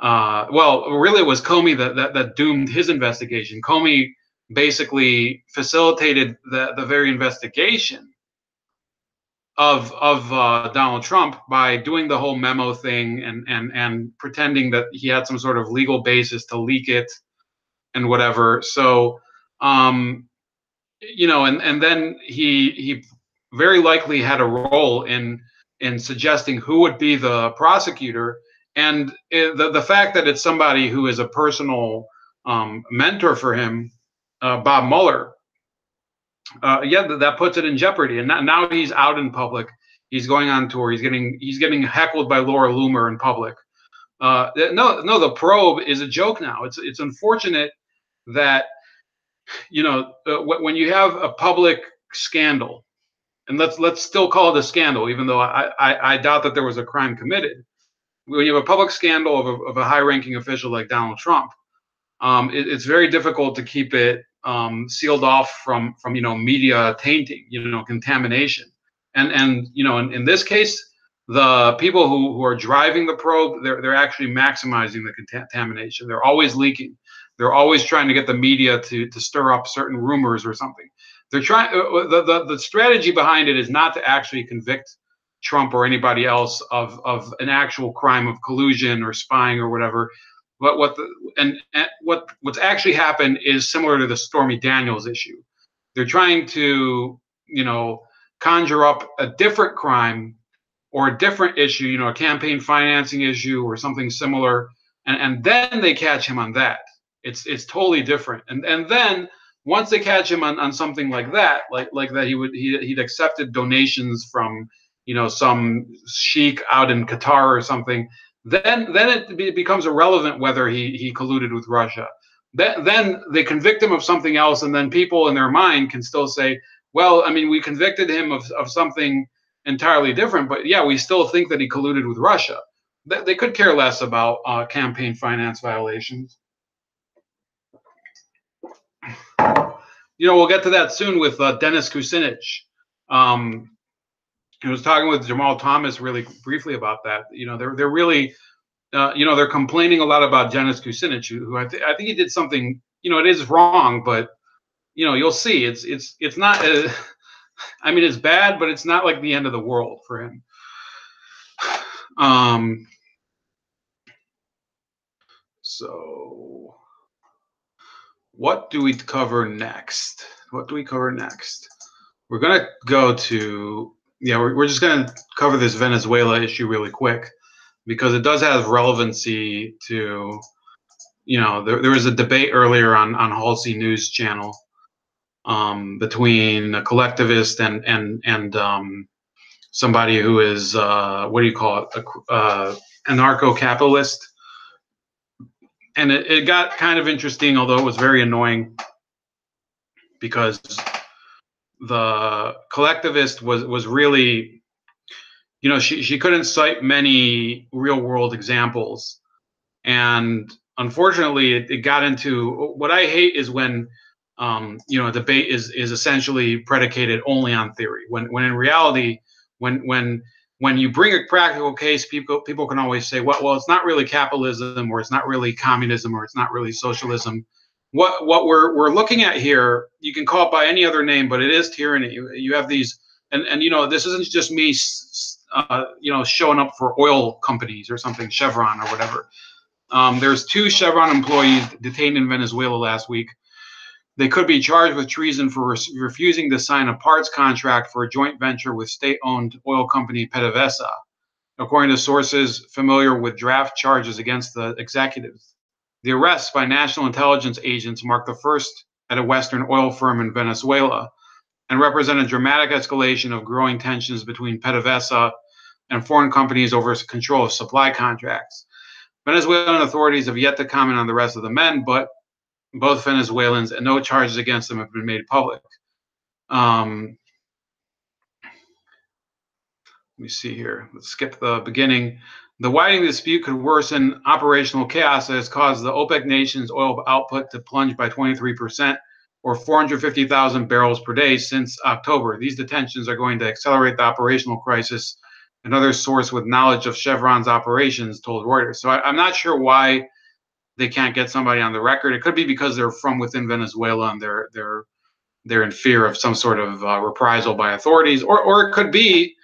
Well, really, it was Comey that doomed his investigation. Comey basically facilitated the very investigation of Donald Trump by doing the whole memo thing and pretending that he had some sort of legal basis to leak it and whatever. So and then he very likely had a role in suggesting who would be the prosecutor, and the fact that it's somebody who is a personal mentor for him, Bob Mueller, that puts it in jeopardy. And now he's out in public. He's going on tour. He's getting heckled by Laura Loomer in public. No, the probe is a joke now. It's unfortunate that when you have a public scandal, and let's still call it a scandal, even though I doubt that there was a crime committed. When you have a public scandal of a high-ranking official like Donald Trump, it's very difficult to keep it sealed off from media tainting, contamination, and in this case, the people who are driving the probe, they're actually maximizing the contamination. They're always leaking. They're always trying to get the media to stir up certain rumors or something. They're trying. The strategy behind it is not to actually convict Trump or anybody else of an actual crime of collusion or spying or whatever. But what's actually happened is similar to the Stormy Daniels issue. They're trying to conjure up a different crime or a different issue, a campaign financing issue or something similar, and then they catch him on that. It's totally different. And then once they catch him on something like that, like that he'd accepted donations from some sheik out in Qatar or something, then it becomes irrelevant whether he colluded with Russia. Then they convict him of something else, and then people in their mind can still say, well, I mean, we convicted him of something entirely different, but yeah, we still think that he colluded with Russia. They could care less about campaign finance violations. We'll get to that soon with Dennis Kucinich. I was talking with Jamal Thomas really briefly about that. You know, they're really, you know, they're complaining a lot about Dennis Kucinich, who I think he did something. You know, it is wrong, but you know, you'll see. It's not. I mean, it's bad, but it's not like the end of the world for him. So what do we cover next? What do we cover next? We're gonna go to, yeah, we're just gonna cover this Venezuela issue really quick because it does have relevancy to, you know, there was a debate earlier on Halsey News Channel between a collectivist and somebody who is what do you call it, anarcho-capitalist, and it got kind of interesting, although it was very annoying because the collectivist was really, you know, she couldn't cite many real world examples, and unfortunately it got into what I hate is when you know, a debate is essentially predicated only on theory, when in reality, when you bring a practical case, people can always say, well, it's not really capitalism, or it's not really communism, or it's not really socialism. What we're looking at here, you can call it by any other name, but it is tyranny. You have these, and you know, this isn't just me, you know, showing up for oil companies or something, Chevron or whatever. There's 2 Chevron employees detained in Venezuela last week. They could be charged with treason for refusing to sign a parts contract for a joint venture with state-owned oil company PDVSA, according to sources familiar with draft charges against the executives. The arrests by national intelligence agents mark the first at a Western oil firm in Venezuela and represent a dramatic escalation of growing tensions between PDVSA and foreign companies over control of supply contracts. Venezuelan authorities have yet to comment on the rest of the men, but both Venezuelans, and no charges against them have been made public. Let me see here. Let's skip the beginning. The widening dispute could worsen operational chaos that has caused the OPEC nations' oil output to plunge by 23%, or 450,000 barrels per day since October. These detentions are going to accelerate the operational crisis, another source with knowledge of Chevron's operations told Reuters. So I'm not sure why they can't get somebody on the record. It could be because they're from within Venezuela and they're in fear of some sort of reprisal by authorities, or it could be,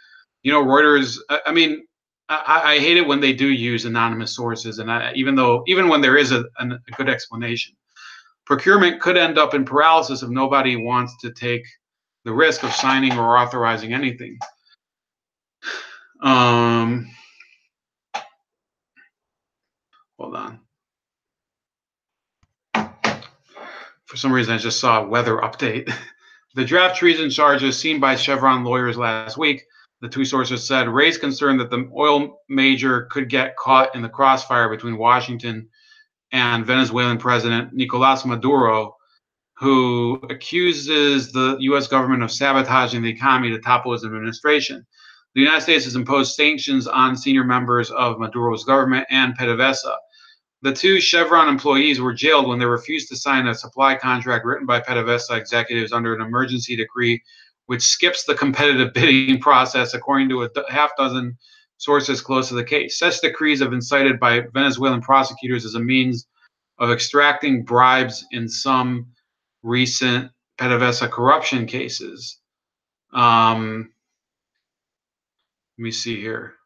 you know, Reuters. I mean, I hate it when they do use anonymous sources, and even when there is a good explanation, procurement could end up in paralysis if nobody wants to take the risk of signing or authorizing anything. Hold on. For some reason, I just saw a weather update. The draft treason charges seen by Chevron lawyers last week, the 2 sources said, raised concern that the oil major could get caught in the crossfire between Washington and Venezuelan President Nicolas Maduro, who accuses the U.S. government of sabotaging the economy to topple his administration. The United States has imposed sanctions on senior members of Maduro's government and PDVSA. The 2 Chevron employees were jailed when they refused to sign a supply contract written by PDVSA executives under an emergency decree, which skips the competitive bidding process, according to a half dozen sources close to the case. Such decrees have been cited by Venezuelan prosecutors as a means of extracting bribes in some recent PDVSA corruption cases. Let me see here.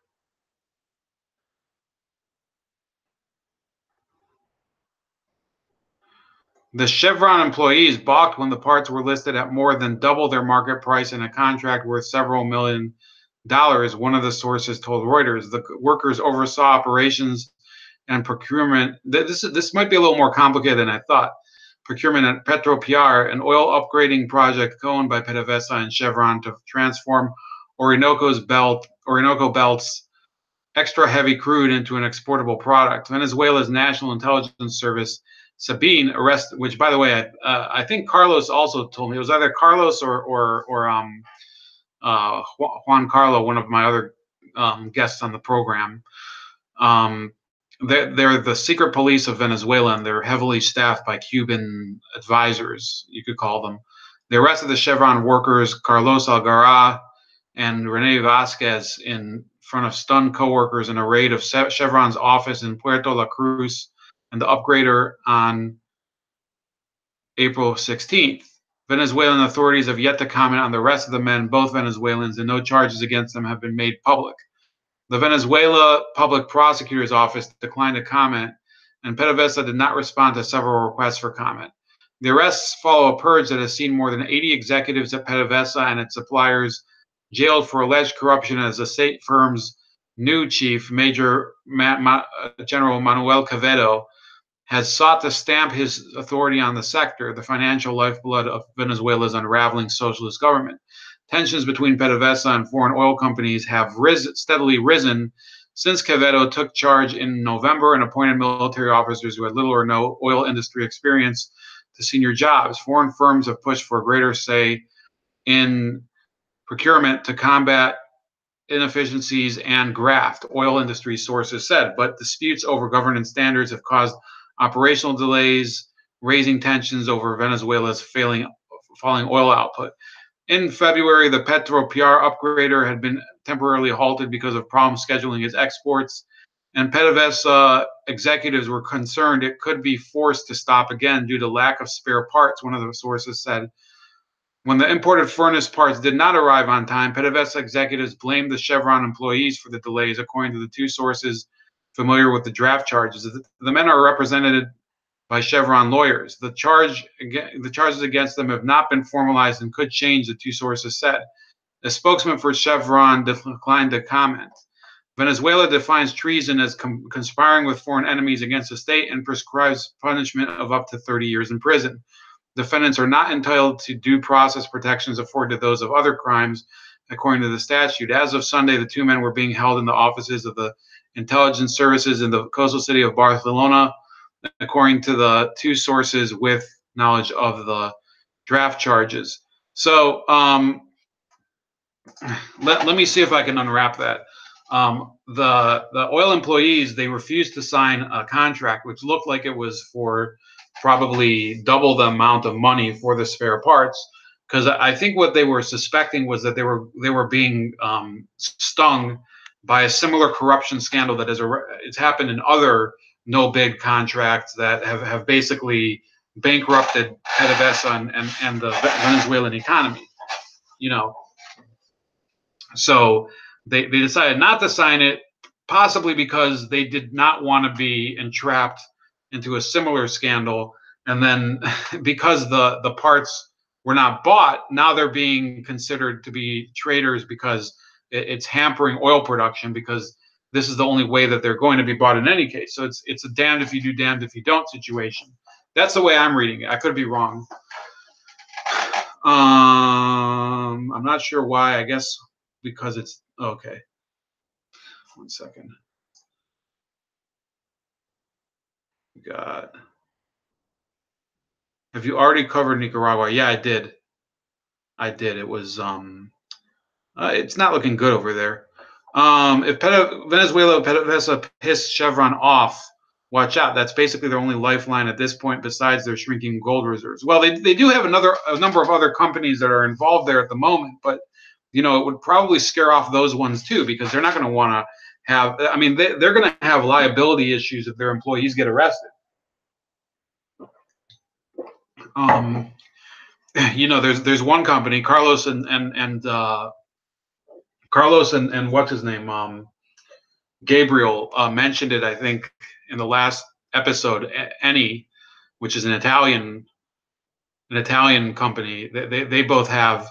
The Chevron employees balked when the parts were listed at more than double their market price in a contract worth several $1 million, one of the sources told Reuters. The workers oversaw operations and procurement. This might be a little more complicated than I thought. Procurement at PetroPR, an oil upgrading project owned by PDVSA and Chevron to transform Orinoco Belt's extra heavy crude into an exportable product. Venezuela's National Intelligence Service, Sabine, arrested, which, by the way, I think Carlos also told me. It was either Carlos or Juan Carlo, one of my other guests on the program. They're the secret police of Venezuela, and they're heavily staffed by Cuban advisors, you could call them. They arrested the Chevron workers Carlos Algara and Rene Vasquez in front of stunned coworkers in a raid of Chevron's office in Puerto La Cruz and the upgrader on April 16th. Venezuelan authorities have yet to comment on the rest of the men, both Venezuelans, and no charges against them have been made public. The Venezuela Public Prosecutor's Office declined to comment, and PDVSA did not respond to several requests for comment. The arrests follow a purge that has seen more than 80 executives at PDVSA and its suppliers jailed for alleged corruption as the state firm's new chief, Major General Manuel Quevedo, has sought to stamp his authority on the sector, the financial lifeblood of Venezuela's unraveling socialist government. Tensions between PDVSA and foreign oil companies have steadily risen since Quevedo took charge in November and appointed military officers who had little or no oil industry experience to senior jobs. Foreign firms have pushed for a greater say in procurement to combat inefficiencies and graft, oil industry sources said, but disputes over governance standards have caused operational delays, raising tensions over Venezuela's falling oil output. In February, the Petro PR upgrader had been temporarily halted because of problems scheduling its exports, and PDVSA executives were concerned it could be forced to stop again due to lack of spare parts, one of the sources said. When the imported furnace parts did not arrive on time, PDVSA executives blamed the Chevron employees for the delays, according to the two sources familiar with the draft charges. The men are represented by Chevron lawyers. The charges against them have not been formalized and could change, the two sources said. A spokesman for Chevron declined to comment. Venezuela defines treason as conspiring with foreign enemies against the state and prescribes punishment of up to 30 years in prison. Defendants are not entitled to due process protections afforded to those of other crimes, according to the statute. As of Sunday, the two men were being held in the offices of the intelligence services in the coastal city of Barcelona, according to the two sources with knowledge of the draft charges. So let me see if I can unwrap that. The oil employees, they refused to sign a contract, which looked like it was for probably double the amount of money for the spare parts, because I think what they were suspecting was that they were being stung by a similar corruption scandal that it's happened in other no-bid contracts that have basically bankrupted PDVSA and the Venezuelan economy, you know. So they decided not to sign it, possibly because they did not want to be entrapped into a similar scandal. And then because the parts were not bought, now they're being considered to be traitors because it's hampering oil production, because this is the only way that they're going to be bought in any case. So it's a damned if you do, damned if you don't situation. That's the way I'm reading it. I could be wrong. I'm not sure why. I guess because it's okay. 1 second. God. Have you already covered Nicaragua? Yeah, I did. It was it's not looking good over there. If Venezuela PDVSA pissed Chevron off, watch out. That's basically their only lifeline at this point, besides their shrinking gold reserves. Well, they do have a number of other companies that are involved there at the moment, but you know, it would probably scare off those ones too, because they're not going to want to have. I mean, they're going to have liability issues if their employees get arrested. You know, there's one company, Carlos and what's his name, Gabriel mentioned it, I think, in the last episode. Eni, which is an Italian company. They both have.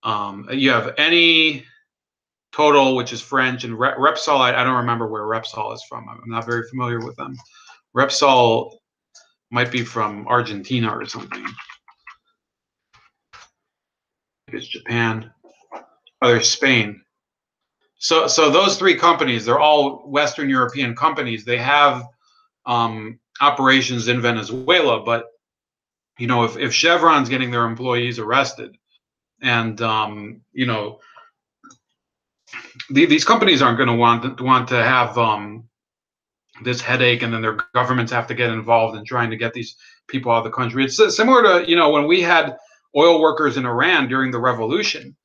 You have Eni, Total, which is French, and Repsol. I don't remember where Repsol is from. I'm not very familiar with them. Repsol might be from Argentina or something. It's Japan. Oh, there's Spain. So those three companies, they're all Western European companies. They have operations in Venezuela, but you know, if Chevron's getting their employees arrested, and you know, these companies aren't going to want to have this headache, and then their governments have to get involved in trying to get these people out of the country. It's similar to, you know, when we had oil workers in Iran during the revolution.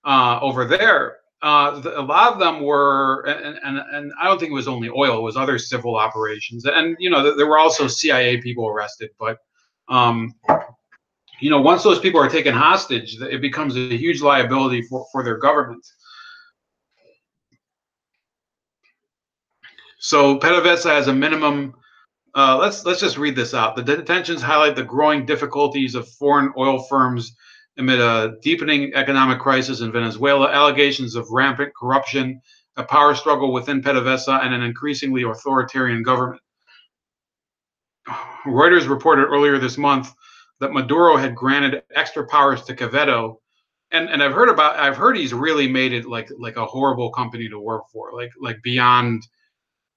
over there. A lot of them were, and I don't think it was only oil; it was other civil operations, and there were also CIA people arrested. But once those people are taken hostage, it becomes a huge liability for their government. So PDVSA has a minimum. Let's just read this out. The detentions highlight the growing difficulties of foreign oil firms amid a deepening economic crisis in Venezuela, allegations of rampant corruption, a power struggle within PDVSA, and an increasingly authoritarian government. Reuters reported earlier this month that Maduro had granted extra powers to Quevedo, and I've heard he's really made it like a horrible company to work for, like beyond,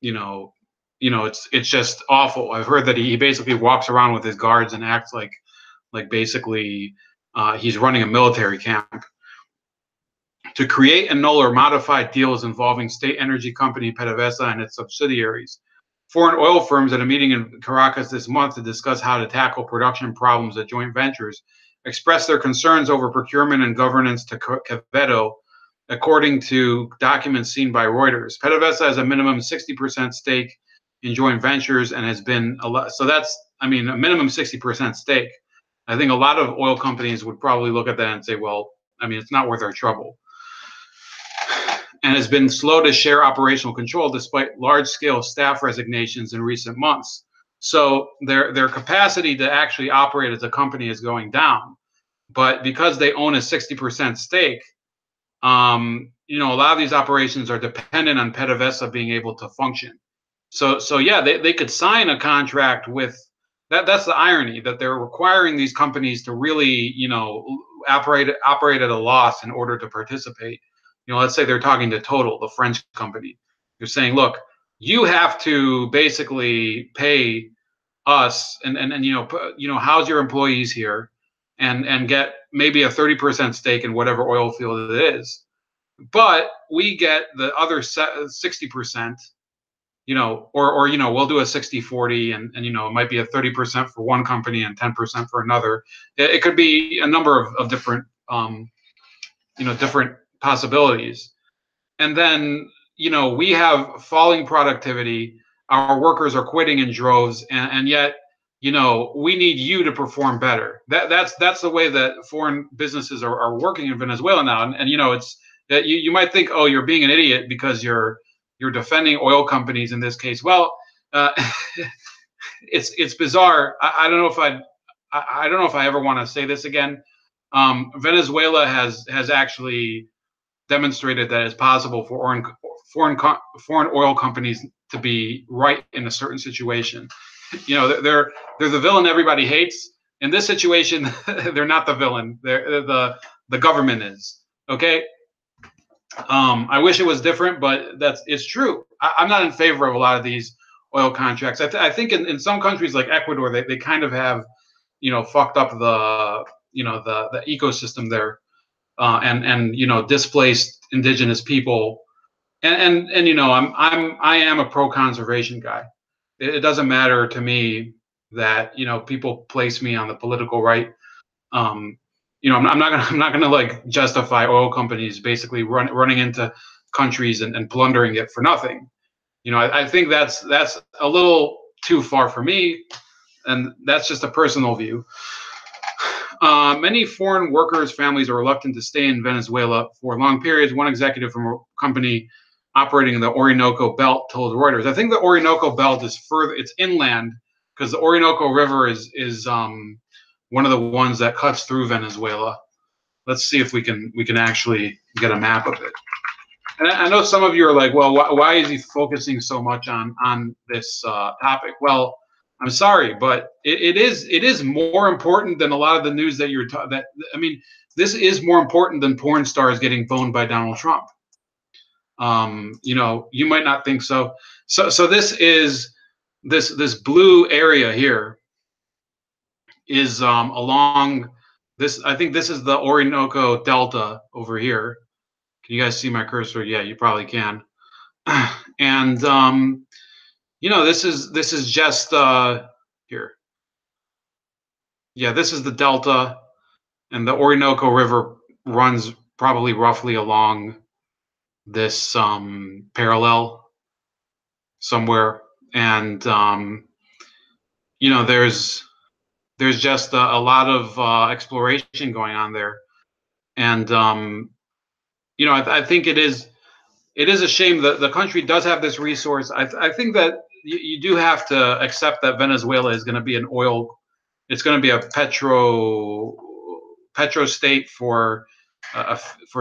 it's just awful. I've heard that he basically walks around with his guards and acts like basically he's running a military camp. To create, annul, or modify deals involving state energy company PDVSA and its subsidiaries. Foreign oil firms at a meeting in Caracas this month to discuss how to tackle production problems at joint ventures expressed their concerns over procurement and governance to Quevedo, according to documents seen by Reuters. PDVSA has a minimum 60% stake in joint ventures and has been so that's, a minimum 60% stake. I think a lot of oil companies would probably look at that and say, well, it's not worth our trouble. And has been slow to share operational control despite large-scale staff resignations in recent months. So their capacity to actually operate as a company is going down. But because they own a 60% stake, a lot of these operations are dependent on PDVSA being able to function. So yeah, they could sign a contract with that. That's the irony, that they're requiring these companies to really, operate at a loss in order to participate. Let's say they're talking to Total, the French company. They're saying, look, you have to basically pay us and house your employees here and get maybe a 30% stake in whatever oil field it is. But we get the other 60%, or we'll do a 60-40 and it might be a 30% for one company and 10% for another. It could be a number of different, different possibilities. And then, we have falling productivity. Our workers are quitting in droves, and yet, we need you to perform better. That's the way that foreign businesses are working in Venezuela now. And it's that you might think, oh, you're being an idiot because you're defending oil companies in this case. Well, it's bizarre. I don't know if I ever want to say this again. Venezuela has actually demonstrated that it's possible for foreign oil companies to be right in a certain situation. They're the villain everybody hates. In this situation, they're not the villain. They're the government is. Okay. I wish it was different, but it's true. I'm not in favor of a lot of these oil contracts. I think in some countries like Ecuador, they kind of have, fucked up the ecosystem there. And displaced indigenous people, and I am a pro conservation guy. It doesn't matter to me that people place me on the political right. I'm not gonna like justify oil companies basically running into countries and plundering it for nothing. I think that's a little too far for me, and that's just a personal view. Many foreign workers' families are reluctant to stay in Venezuela for long periods. One executive from a company operating in the Orinoco Belt told Reuters, I think the Orinoco Belt is further, it's inland, because the Orinoco River is one of the ones that cuts through Venezuela. Let's see if we can actually get a map of it. And I know some of you are like, well, why is he focusing so much on this topic? Well, I'm sorry, but it is more important than a lot of the news that you're this is more important than porn stars getting boned by Donald Trump. You might not think so. So this is this blue area here is along this. I think this is the Orinoco Delta over here. Can you guys see my cursor? Yeah, you probably can. And this is just here. Yeah, this is the delta, and the Orinoco River runs probably roughly along this parallel somewhere. And there's just a lot of exploration going on there. And I think it is a shame that the country does have this resource. I think that you do have to accept that Venezuela is going to be it's going to be a petro state for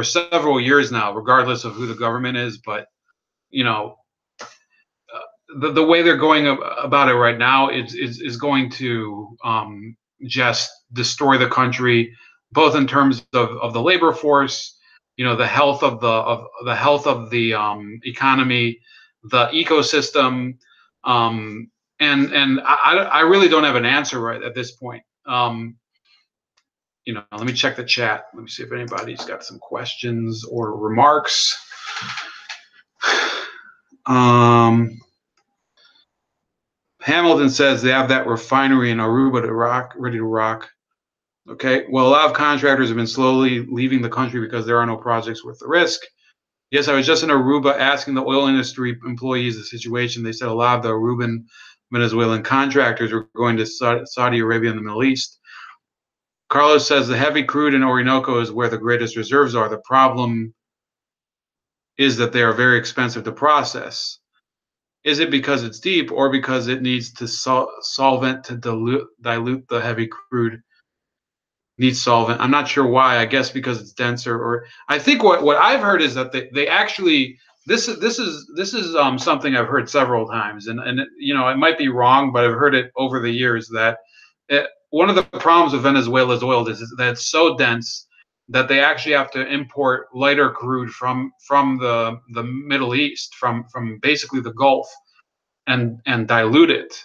several years now, regardless of who the government is. But you know, the way they're going about it right now is going to just destroy the country, both in terms of the labor force, the health of the economy, the ecosystem, and I really don't have an answer right at this point. Let me check the chat. Let me see if anybody's got some questions or remarks. Hamilton says they have that refinery in Aruba ready to rock. Okay, well, a lot of contractors have been slowly leaving the country because there are no projects worth the risk. Yes, I was just in Aruba asking the oil industry employees the situation. They said a lot of the Aruban Venezuelan contractors were going to Saudi Arabia and the Middle East. Carlos says the heavy crude in Orinoco is where the greatest reserves are. The problem is that they are very expensive to process. Is it because it's deep or because it needs to solvent to dilute the heavy crude? Needs solvent. I'm not sure why. I guess because it's denser. Or I think what I've heard is that they actually this is something I've heard several times, and it might be wrong, but I've heard it over the years that one of the problems with Venezuela's oil is that it's so dense that they actually have to import lighter crude from the Middle East, from basically the Gulf, and dilute it.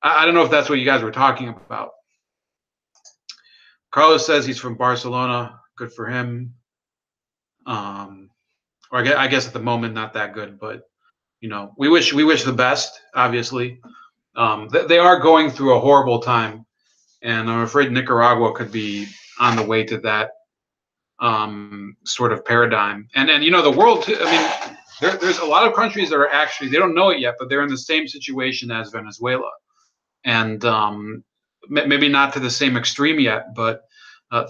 I don't know if that's what you guys were talking about. Carlos says he's from Barcelona. Good for him. Or I guess at the moment not that good, but we wish the best. Obviously, they are going through a horrible time, and I'm afraid Nicaragua could be on the way to that sort of paradigm. And the world. I mean, there's a lot of countries that are actually, they don't know it yet, but they're in the same situation as Venezuela, and maybe not to the same extreme yet, but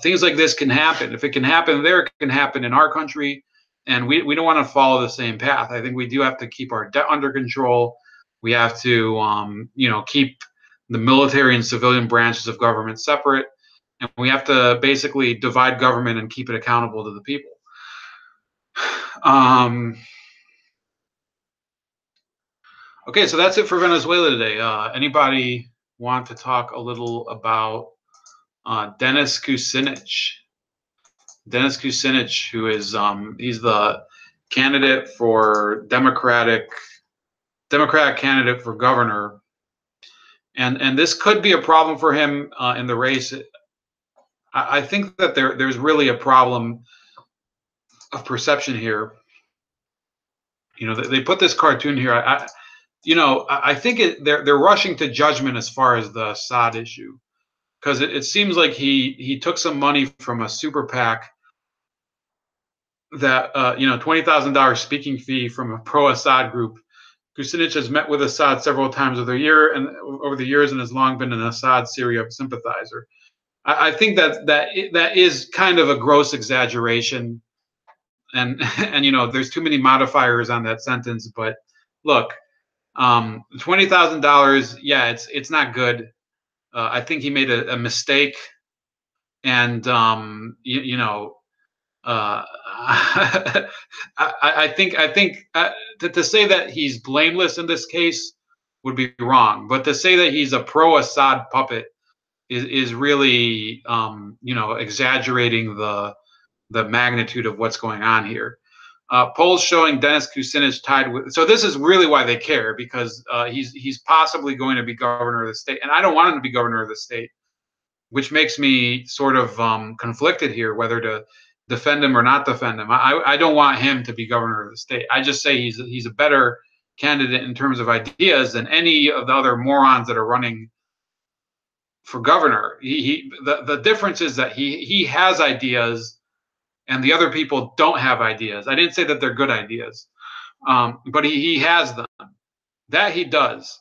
things like this can happen. If it can happen there, it can happen in our country, and we don't want to follow the same path. I think we do have to keep our debt under control. We have to keep the military and civilian branches of government separate, and we have to basically divide government and keep it accountable to the people. Okay, so that's it for Venezuela today. Anybody want to talk a little about Dennis Kucinich? Dennis Kucinich, who is he's the candidate for Democratic candidate for governor, and this could be a problem for him in the race. I think that there's really a problem of perception here. They put this cartoon here. I think they're rushing to judgment as far as the Assad issue, because it seems like he took some money from a super PAC that $20,000 speaking fee from a pro-Assad group. Kucinich has met with Assad several times over the years and has long been an Assad Syria sympathizer. I think that is kind of a gross exaggeration, and there's too many modifiers on that sentence. But look, $20,000, yeah, it's not good. I think he made a mistake, and I think to say that he's blameless in this case would be wrong, but to say that he's a pro-Assad puppet is really exaggerating the magnitude of what's going on here. Polls showing Dennis Kucinich tied with. So this is really why they care, because he's possibly going to be governor of the state, and I don't want him to be governor of the state, which makes me sort of conflicted here whether to defend him or not defend him. I don't want him to be governor of the state. I just say he's a better candidate in terms of ideas than any of the other morons that are running for governor. The difference is that he has ideas, and the other people don't have ideas. I didn't say that they're good ideas, but he has them. That he does.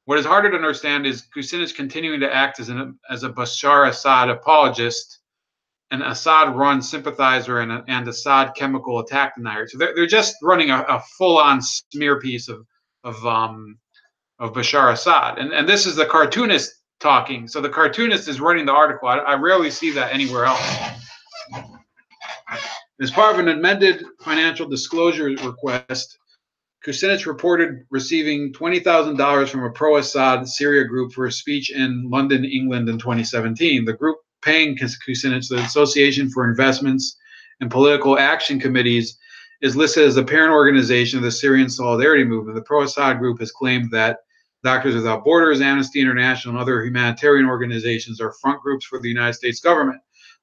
What is harder to understand is Kucinich continuing to act as a Bashar Assad apologist, an Assad-run sympathizer, and Assad chemical attack denier. So they're just running a full-on smear piece of Bashar Assad, and this is the cartoonist talking. So the cartoonist is writing the article. I rarely see that anywhere else. As part of an amended financial disclosure request, Kucinich reported receiving $20,000 from a pro-Assad Syria group for a speech in London, England in 2017. The group paying Kucinich, the Association for Investments and Political Action Committees, is listed as the parent organization of the Syrian Solidarity Movement. The pro-Assad group has claimed that Doctors Without Borders, Amnesty International, and other humanitarian organizations are front groups for the United States government.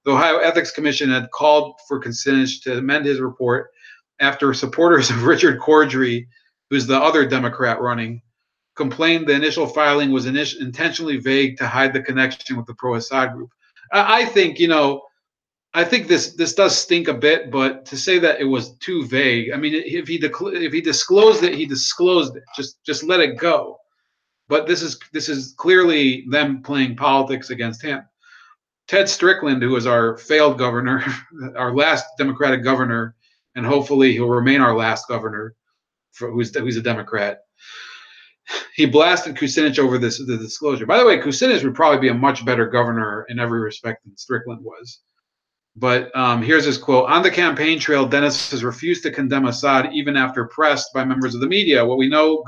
The Ohio Ethics Commission had called for Kucinich to amend his report after supporters of Richard Cordry, who's the other Democrat running, complained the initial filing was intentionally vague to hide the connection with the pro-Assad group. I think, I think this does stink a bit, but to say that it was too vague, I mean, if he disclosed it, he disclosed it. Just let it go. But this is clearly them playing politics against him. Ted Strickland, who was our failed governor, our last Democratic governor, and hopefully he'll remain our last governor, who's a Democrat. He blasted Kucinich over the disclosure. By the way, Kucinich would probably be a much better governor in every respect than Strickland was. But here's his quote. On the campaign trail, Dennis has refused to condemn Assad even after pressed by members of the media. What we now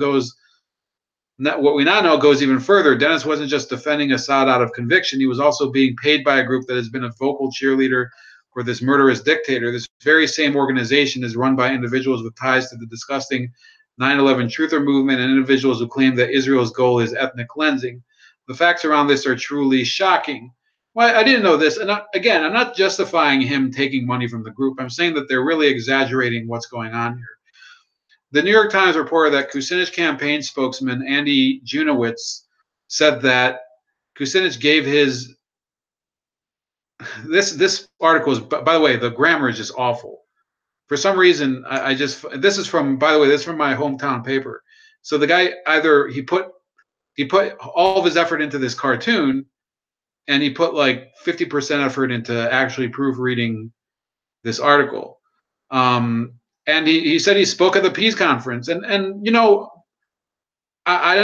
know goes even further. Dennis wasn't just defending Assad out of conviction. He was also being paid by a group that has been a vocal cheerleader for this murderous dictator. This very same organization is run by individuals with ties to the disgusting 9/11 truther movement and individuals who claim that Israel's goal is ethnic cleansing. The facts around this are truly shocking. Well, I didn't know this. And again, I'm not justifying him taking money from the group. I'm saying that they're really exaggerating what's going on here. The New York Times reported that Kucinich campaign spokesman Andy Junowitz said that Kucinich gave his this article is, by the way, the grammar is just awful. For some reason, this is from my hometown paper. So the guy either he put all of his effort into this cartoon, and he put like 50% effort into actually proofreading this article. And he said he spoke at the peace conference, and I don't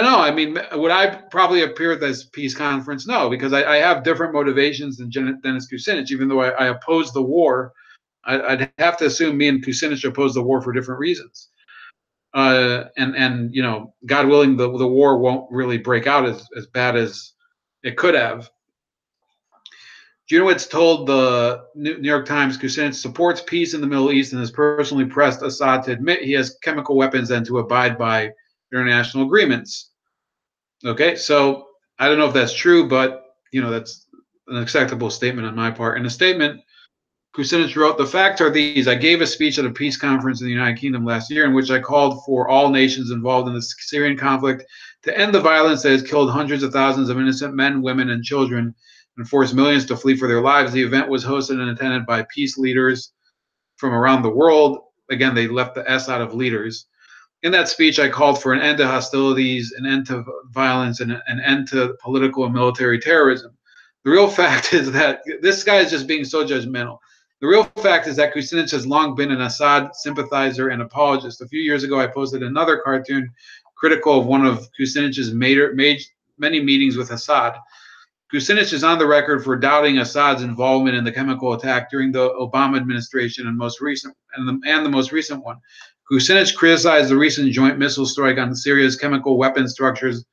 know. I mean, would I probably appear at this peace conference? No, because I have different motivations than Dennis Kucinich. Even though I oppose the war, I'd have to assume me and Kucinich oppose the war for different reasons. And God willing, the war won't really break out as bad as it could have. Junowitz told the New York Times Kucinich supports peace in the Middle East and has personally pressed Assad to admit he has chemical weapons and to abide by international agreements. Okay, so I don't know if that's true, but that's an acceptable statement on my part. In a statement, Kucinich wrote, "The facts are these. I gave a speech at a peace conference in the United Kingdom last year in which I called for all nations involved in the Syrian conflict to end the violence that has killed hundreds of thousands of innocent men, women, and children and forced millions to flee for their lives. The event was hosted and attended by peace leaders from around the world." Again, they left the S out of leaders. In that speech, I called for an end to hostilities, an end to violence, and an end to political and military terrorism. The real fact is that this guy is just being so judgmental. The real fact is that Kucinich has long been an Assad sympathizer and apologist. A few years ago, I posted another cartoon critical of one of Kucinich's many meetings with Assad. Kucinich is on the record for doubting Assad's involvement in the chemical attack during the Obama administration and the most recent one. Kucinich criticized the recent joint missile strike on Syria's chemical weapons structures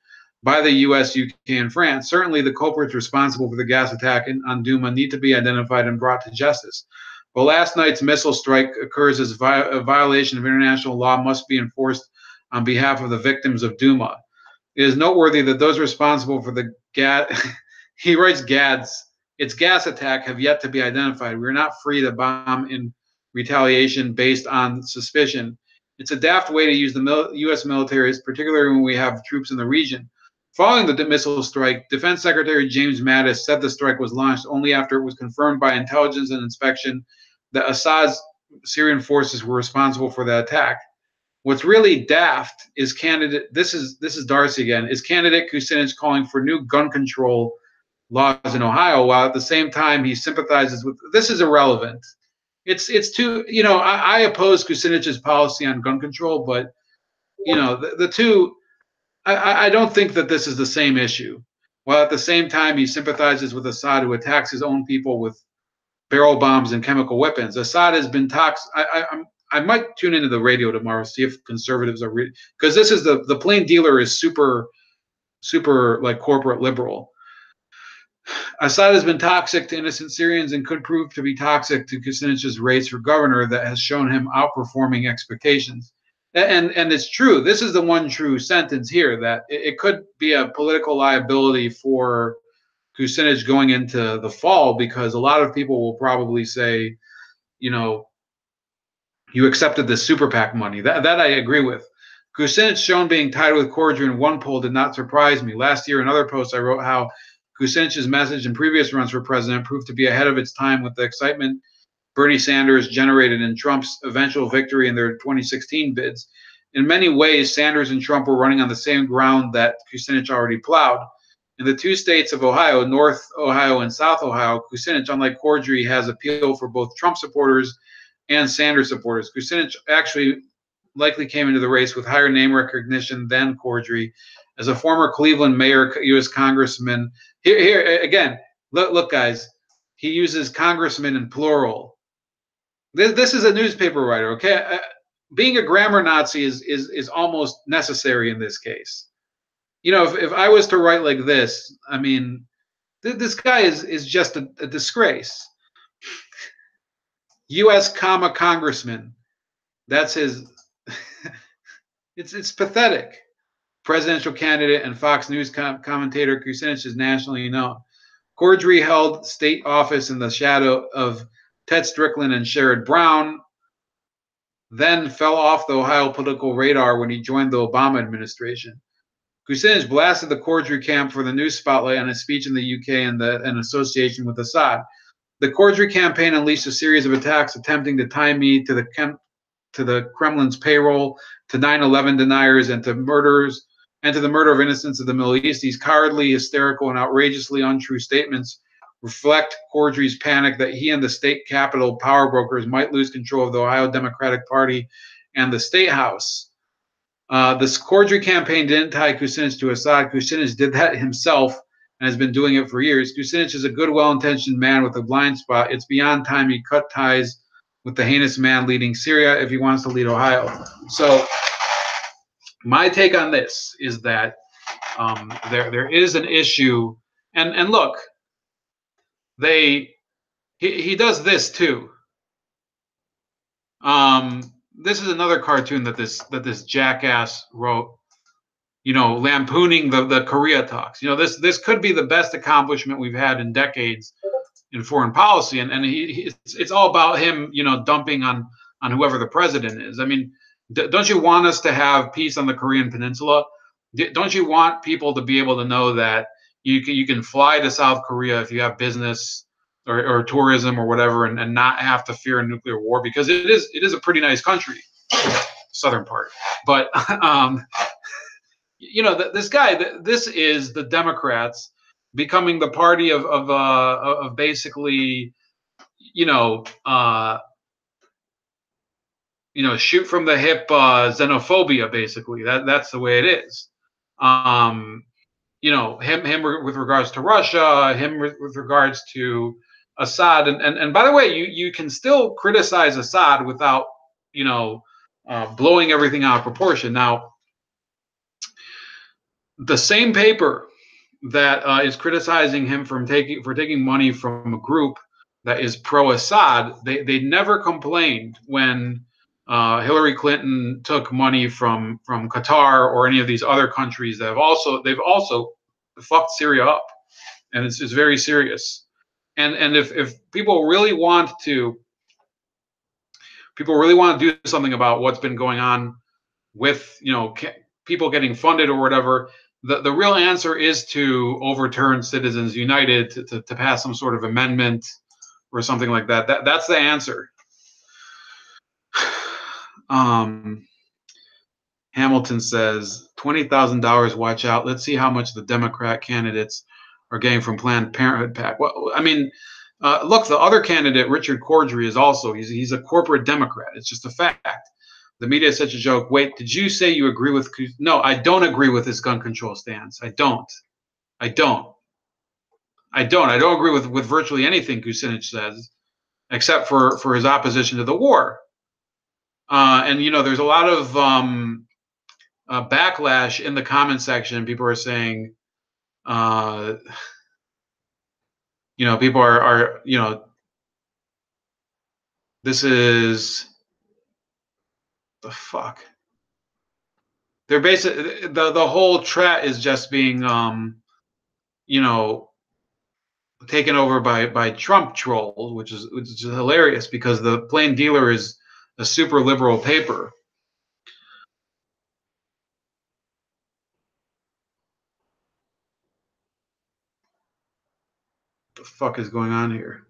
by the U.S., UK, and France. Certainly, the culprits responsible for the gas attack on Douma need to be identified and brought to justice. But last night's missile strike occurs as a violation of international law must be enforced on behalf of the victims of Douma. It is noteworthy that those responsible for the he writes its gas attack have yet to be identified. We are not free to bomb in retaliation based on suspicion. It's a daft way to use the U.S. military, particularly when we have troops in the region. Following the missile strike, Defense Secretary James Mattis said the strike was launched only after it was confirmed by intelligence and inspection that Assad's Syrian forces were responsible for the attack. What's really daft is candidate. This is Darcy again. Is candidate Kucinich calling for new gun control laws in Ohio, while at the same time he sympathizes with. This is irrelevant. It's too. I oppose Kucinich's policy on gun control, but the two. I don't think that this is the same issue. While at the same time he sympathizes with Assad, who attacks his own people with barrel bombs and chemical weapons. Assad has been toxic. I might tune into the radio tomorrow, see if conservatives are because this is the plain dealer is super like corporate liberal. Assad has been toxic to innocent Syrians and could prove to be toxic to Kucinich's race for governor that has shown him outperforming expectations. And it's true. This is the one true sentence here, that it could be a political liability for Kucinich going into the fall, because a lot of people will probably say, you accepted the super PAC money. That I agree with. Kucinich shown being tied with Corddry in one poll did not surprise me. Last year, in other posts, I wrote how Kucinich's message in previous runs for president proved to be ahead of its time with the excitement Bernie Sanders generated in Trump's eventual victory in their 2016 bids. In many ways, Sanders and Trump were running on the same ground that Kucinich already plowed. In the two states of Ohio, North Ohio and South Ohio, Kucinich, unlike Corddry, has appeal for both Trump supporters and Sanders supporters. Kucinich actually likely came into the race with higher name recognition than Corddry. As a former Cleveland mayor, U.S. congressman, here again, look, guys, he uses congressman in plural. This is a newspaper writer, okay? Being a grammar Nazi is almost necessary in this case. If I was to write like this, I mean, this guy is just a disgrace. U.S. congressman. That's his. It's pathetic. Presidential candidate and Fox News commentator Kucinich is nationally known. Corddry held state office in the shadow of Ted Strickland and Sherrod Brown, then fell off the Ohio political radar when he joined the Obama administration. Kucinich blasted the Corddry camp for the news spotlight on his speech in the UK and in association with Assad. The Corddry campaign unleashed a series of attacks attempting to tie me to the Kremlin's payroll, to 9/11 deniers, and to the murder of innocents of the Middle East. These cowardly, hysterical, and outrageously untrue statements reflect Corddry's panic that he and the state capital power brokers might lose control of the Ohio Democratic Party and the State House. This Corddry campaign didn't tie Kucinich to Assad. Kucinich did that himself and has been doing it for years. Kucinich is a good, well-intentioned man with a blind spot. It's beyond time he cut ties with the heinous man leading Syria if he wants to lead Ohio. So my take on this is that there is an issue, and look, he does this too. This is another cartoon that this jackass wrote, lampooning the Korea talks. This could be the best accomplishment we've had in decades in foreign policy, and it's all about him, dumping on whoever the president is. I mean, don't you want us to have peace on the Korean Peninsula? Don't you want people to be able to know that you can fly to South Korea if you have business or tourism or whatever, and not have to fear a nuclear war? Because it is a pretty nice country, southern part. But this guy, this is the Democrats becoming the party of basically, shoot from the hip xenophobia. Basically, that's the way it is. Him with regards to Russia, him with regards to Assad, and by the way, you can still criticize Assad without blowing everything out of proportion. Now, the same paper that is criticizing him for taking money from a group that is pro-Assad, they never complained when Hillary Clinton took money from Qatar or any of these other countries that they've also fucked Syria up, and it's very serious. And if people really want to do something about what's been going on with people getting funded or whatever, the real answer is to overturn Citizens United, to pass some sort of amendment or something like that. That's the answer. Um, Hamilton says $20,000. Watch out. Let's see how much the Democrat candidates are getting from Planned Parenthood PAC. Well, I mean, look, the other candidate, Richard Cordry, is also he's a corporate Democrat. It's just a fact. The media is such a joke. Wait, did you say you agree with? No, I don't agree with his gun control stance. I don't. I don't. I don't. I don't agree with virtually anything Kucinich says, except for his opposition to the war. And there's a lot of backlash in the comment section. People are saying, uh, people are this is the fuck. They're basically the whole chat is just being you know taken over by Trump trolls, which is hilarious because the Plain Dealer is a super liberal paper. What the fuck is going on here?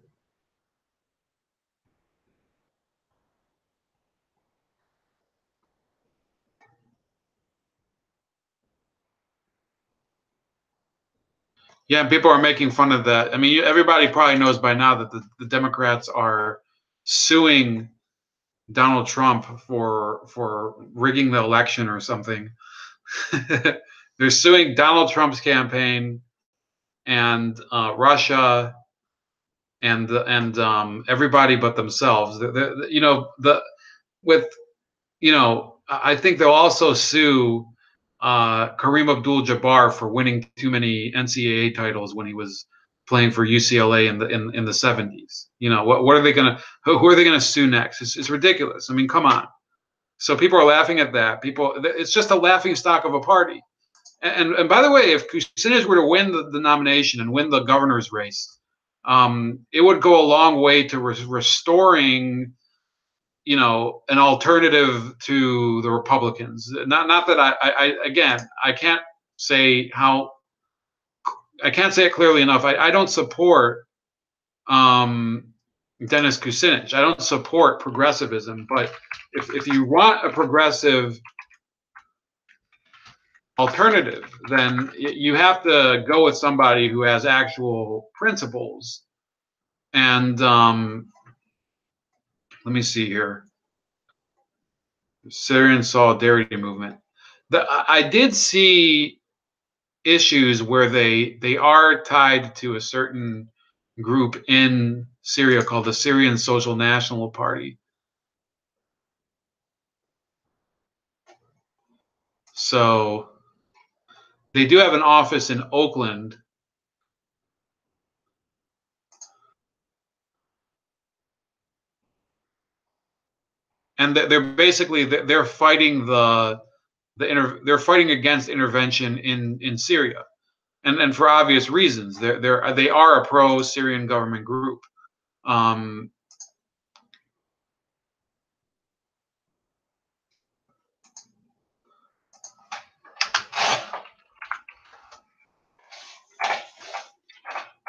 Yeah, people are making fun of that. I mean, everybody probably knows by now that the Democrats are suing Donald Trump for rigging the election or something. They're suing Donald Trump's campaign and Russia and everybody but themselves. With I think they'll also sue Kareem Abdul-Jabbar for winning too many NCAA titles when he was playing for UCLA in the 70s. What are they gonna who are they gonna sue next? It's ridiculous. I mean, come on. So people are laughing at that. It's just a laughing stock of a party. And by the way, if Kucinich were to win the nomination and win the governor's race, it would go a long way to restoring an alternative to the Republicans. Not that I can't say how I can't say it clearly enough. I don't support Dennis Kucinich. I don't support progressivism, but if you want a progressive alternative, then you have to go with somebody who has actual principles. And let me see here. Syrian solidarity movement. I did see issues where they are tied to a certain group in Syria called the Syrian Social National Party. So they do have an office in Oakland. And they're fighting they're fighting against intervention in Syria. And for obvious reasons. They are a pro-Syrian government group. Um,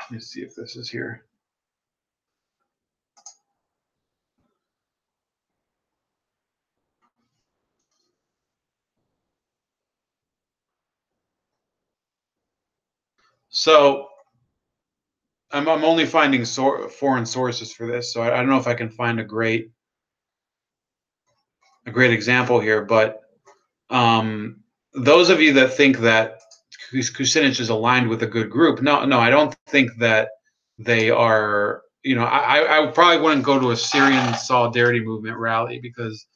let me see if this is here. So I'm only finding foreign sources for this, so I don't know if I can find a great example here. But those of you that think that Kucinich is aligned with a good group, no, I don't think that they are. I probably wouldn't go to a Syrian solidarity movement rally because,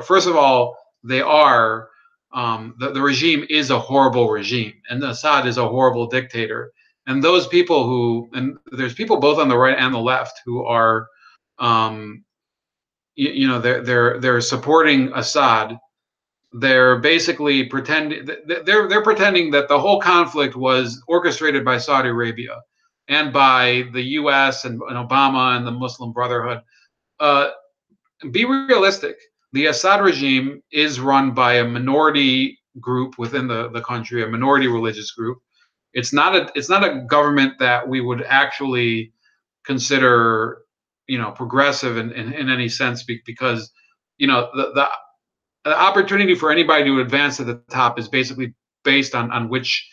first of all, they are the regime is a horrible regime, and Assad is a horrible dictator. And those people and there's people both on the right and the left who are, they're supporting Assad. They're basically pretending they're pretending that the whole conflict was orchestrated by Saudi Arabia and by the U.S. and Obama and the Muslim Brotherhood. Be realistic. The Assad regime is run by a minority group within the country, a minority religious group. It's not a government that we would actually consider progressive in any sense because the opportunity for anybody to advance to the top is basically based on which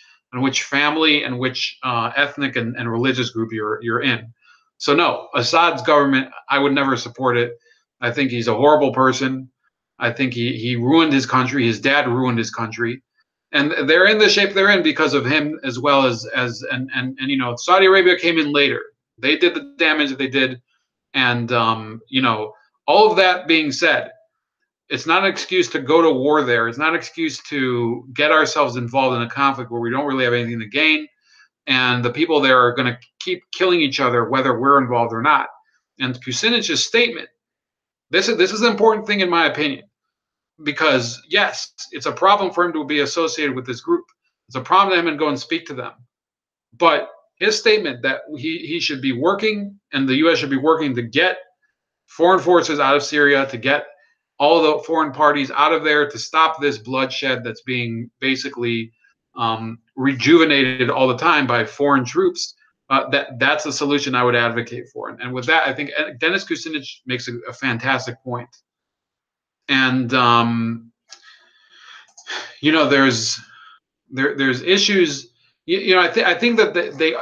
family and which ethnic and religious group you're in. So no, Assad's government, I would never support it. I think he's a horrible person. I think he ruined his country. His dad ruined his country, and they're in the shape they're in because of him, as well as Saudi Arabia came in later. They did the damage that they did, and all of that being said, it's not an excuse to go to war there. It's not an excuse to get ourselves involved in a conflict where we don't really have anything to gain, and the people there are going to keep killing each other whether we're involved or not. And Kucinich's statement, this is an important thing in my opinion, because yes, it's a problem for him to be associated with this group. It's a problem to him and go and speak to them. But his statement that he should be working and the U.S. should be working to get foreign forces out of Syria, to get all the foreign parties out of there, to stop this bloodshed that's being basically rejuvenated all the time by foreign troops. That's the solution I would advocate for. And with that, I think Dennis Kucinich makes a fantastic point. And there's issues. I think that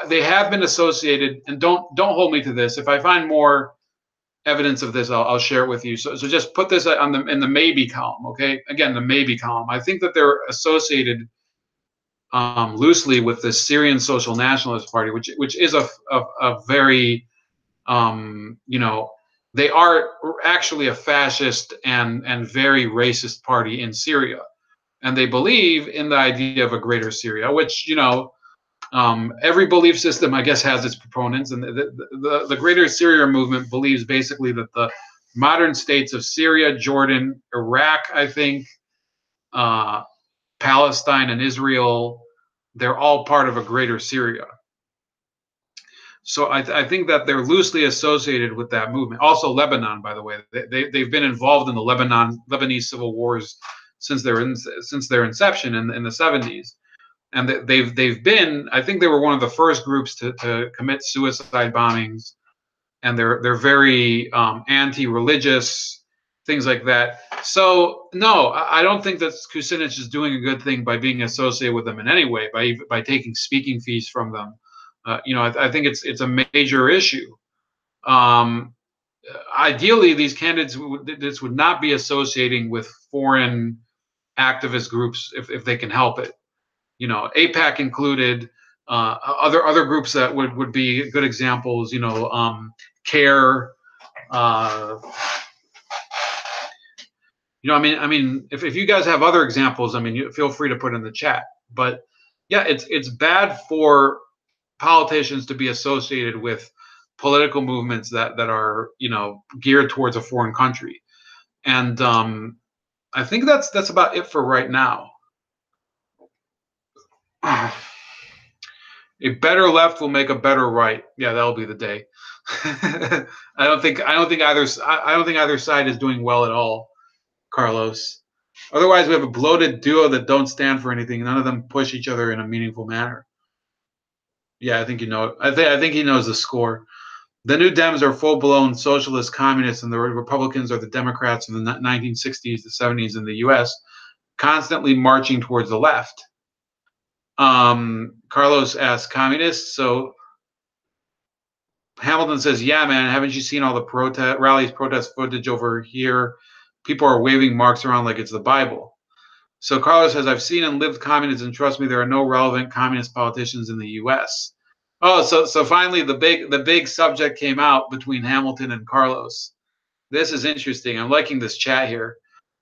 they have been associated. And don't hold me to this. If I find more evidence of this, I'll share it with you. So just put this in the maybe column, okay? Again, the maybe column. I think that they're associated loosely with the Syrian Social Nationalist Party, which is a very they are actually a fascist and very racist party in Syria, and they believe in the idea of a greater Syria, which every belief system, I guess, has its proponents, and the Greater Syria movement believes basically that the modern states of Syria, Jordan, Iraq, I think, Palestine, and Israel, they're all part of a Greater Syria. So I think that they're loosely associated with that movement. Also, Lebanon, by the way, they've been involved in the Lebanese civil wars since their inception in the 70s. And they've been, I think they were one of the first groups to commit suicide bombings, and they're very anti-religious, things like that. So no, I don't think that Kucinich is doing a good thing by being associated with them in any way, by taking speaking fees from them. I think it's a major issue. Ideally, these candidates would not be associating with foreign activist groups if they can help it. AIPAC included, other groups that would be good examples. CARE. If you guys have other examples, feel free to put in the chat. But yeah, it's bad for politicians to be associated with political movements that are geared towards a foreign country. And I think that's about it for right now. A better left will make a better right. Yeah, that'll be the day. I don't think either side is doing well at all, Carlos. Otherwise, we have a bloated duo that don't stand for anything. None of them push each other in a meaningful manner. Yeah, I think you know. I think he knows the score. The New Dems are full-blown socialist communists, and the Republicans are the Democrats in the 1960s, the 70s in the U.S., constantly marching towards the left. Carlos asks, communists? So Hamilton says, yeah, man, haven't you seen all the protest footage over here? People are waving marks around like it's the Bible. So Carlos says, I've seen and lived communism. Trust me, there are no relevant communist politicians in the U.S. Oh, so finally the big subject came out between Hamilton and Carlos. This is interesting. I'm liking this chat here.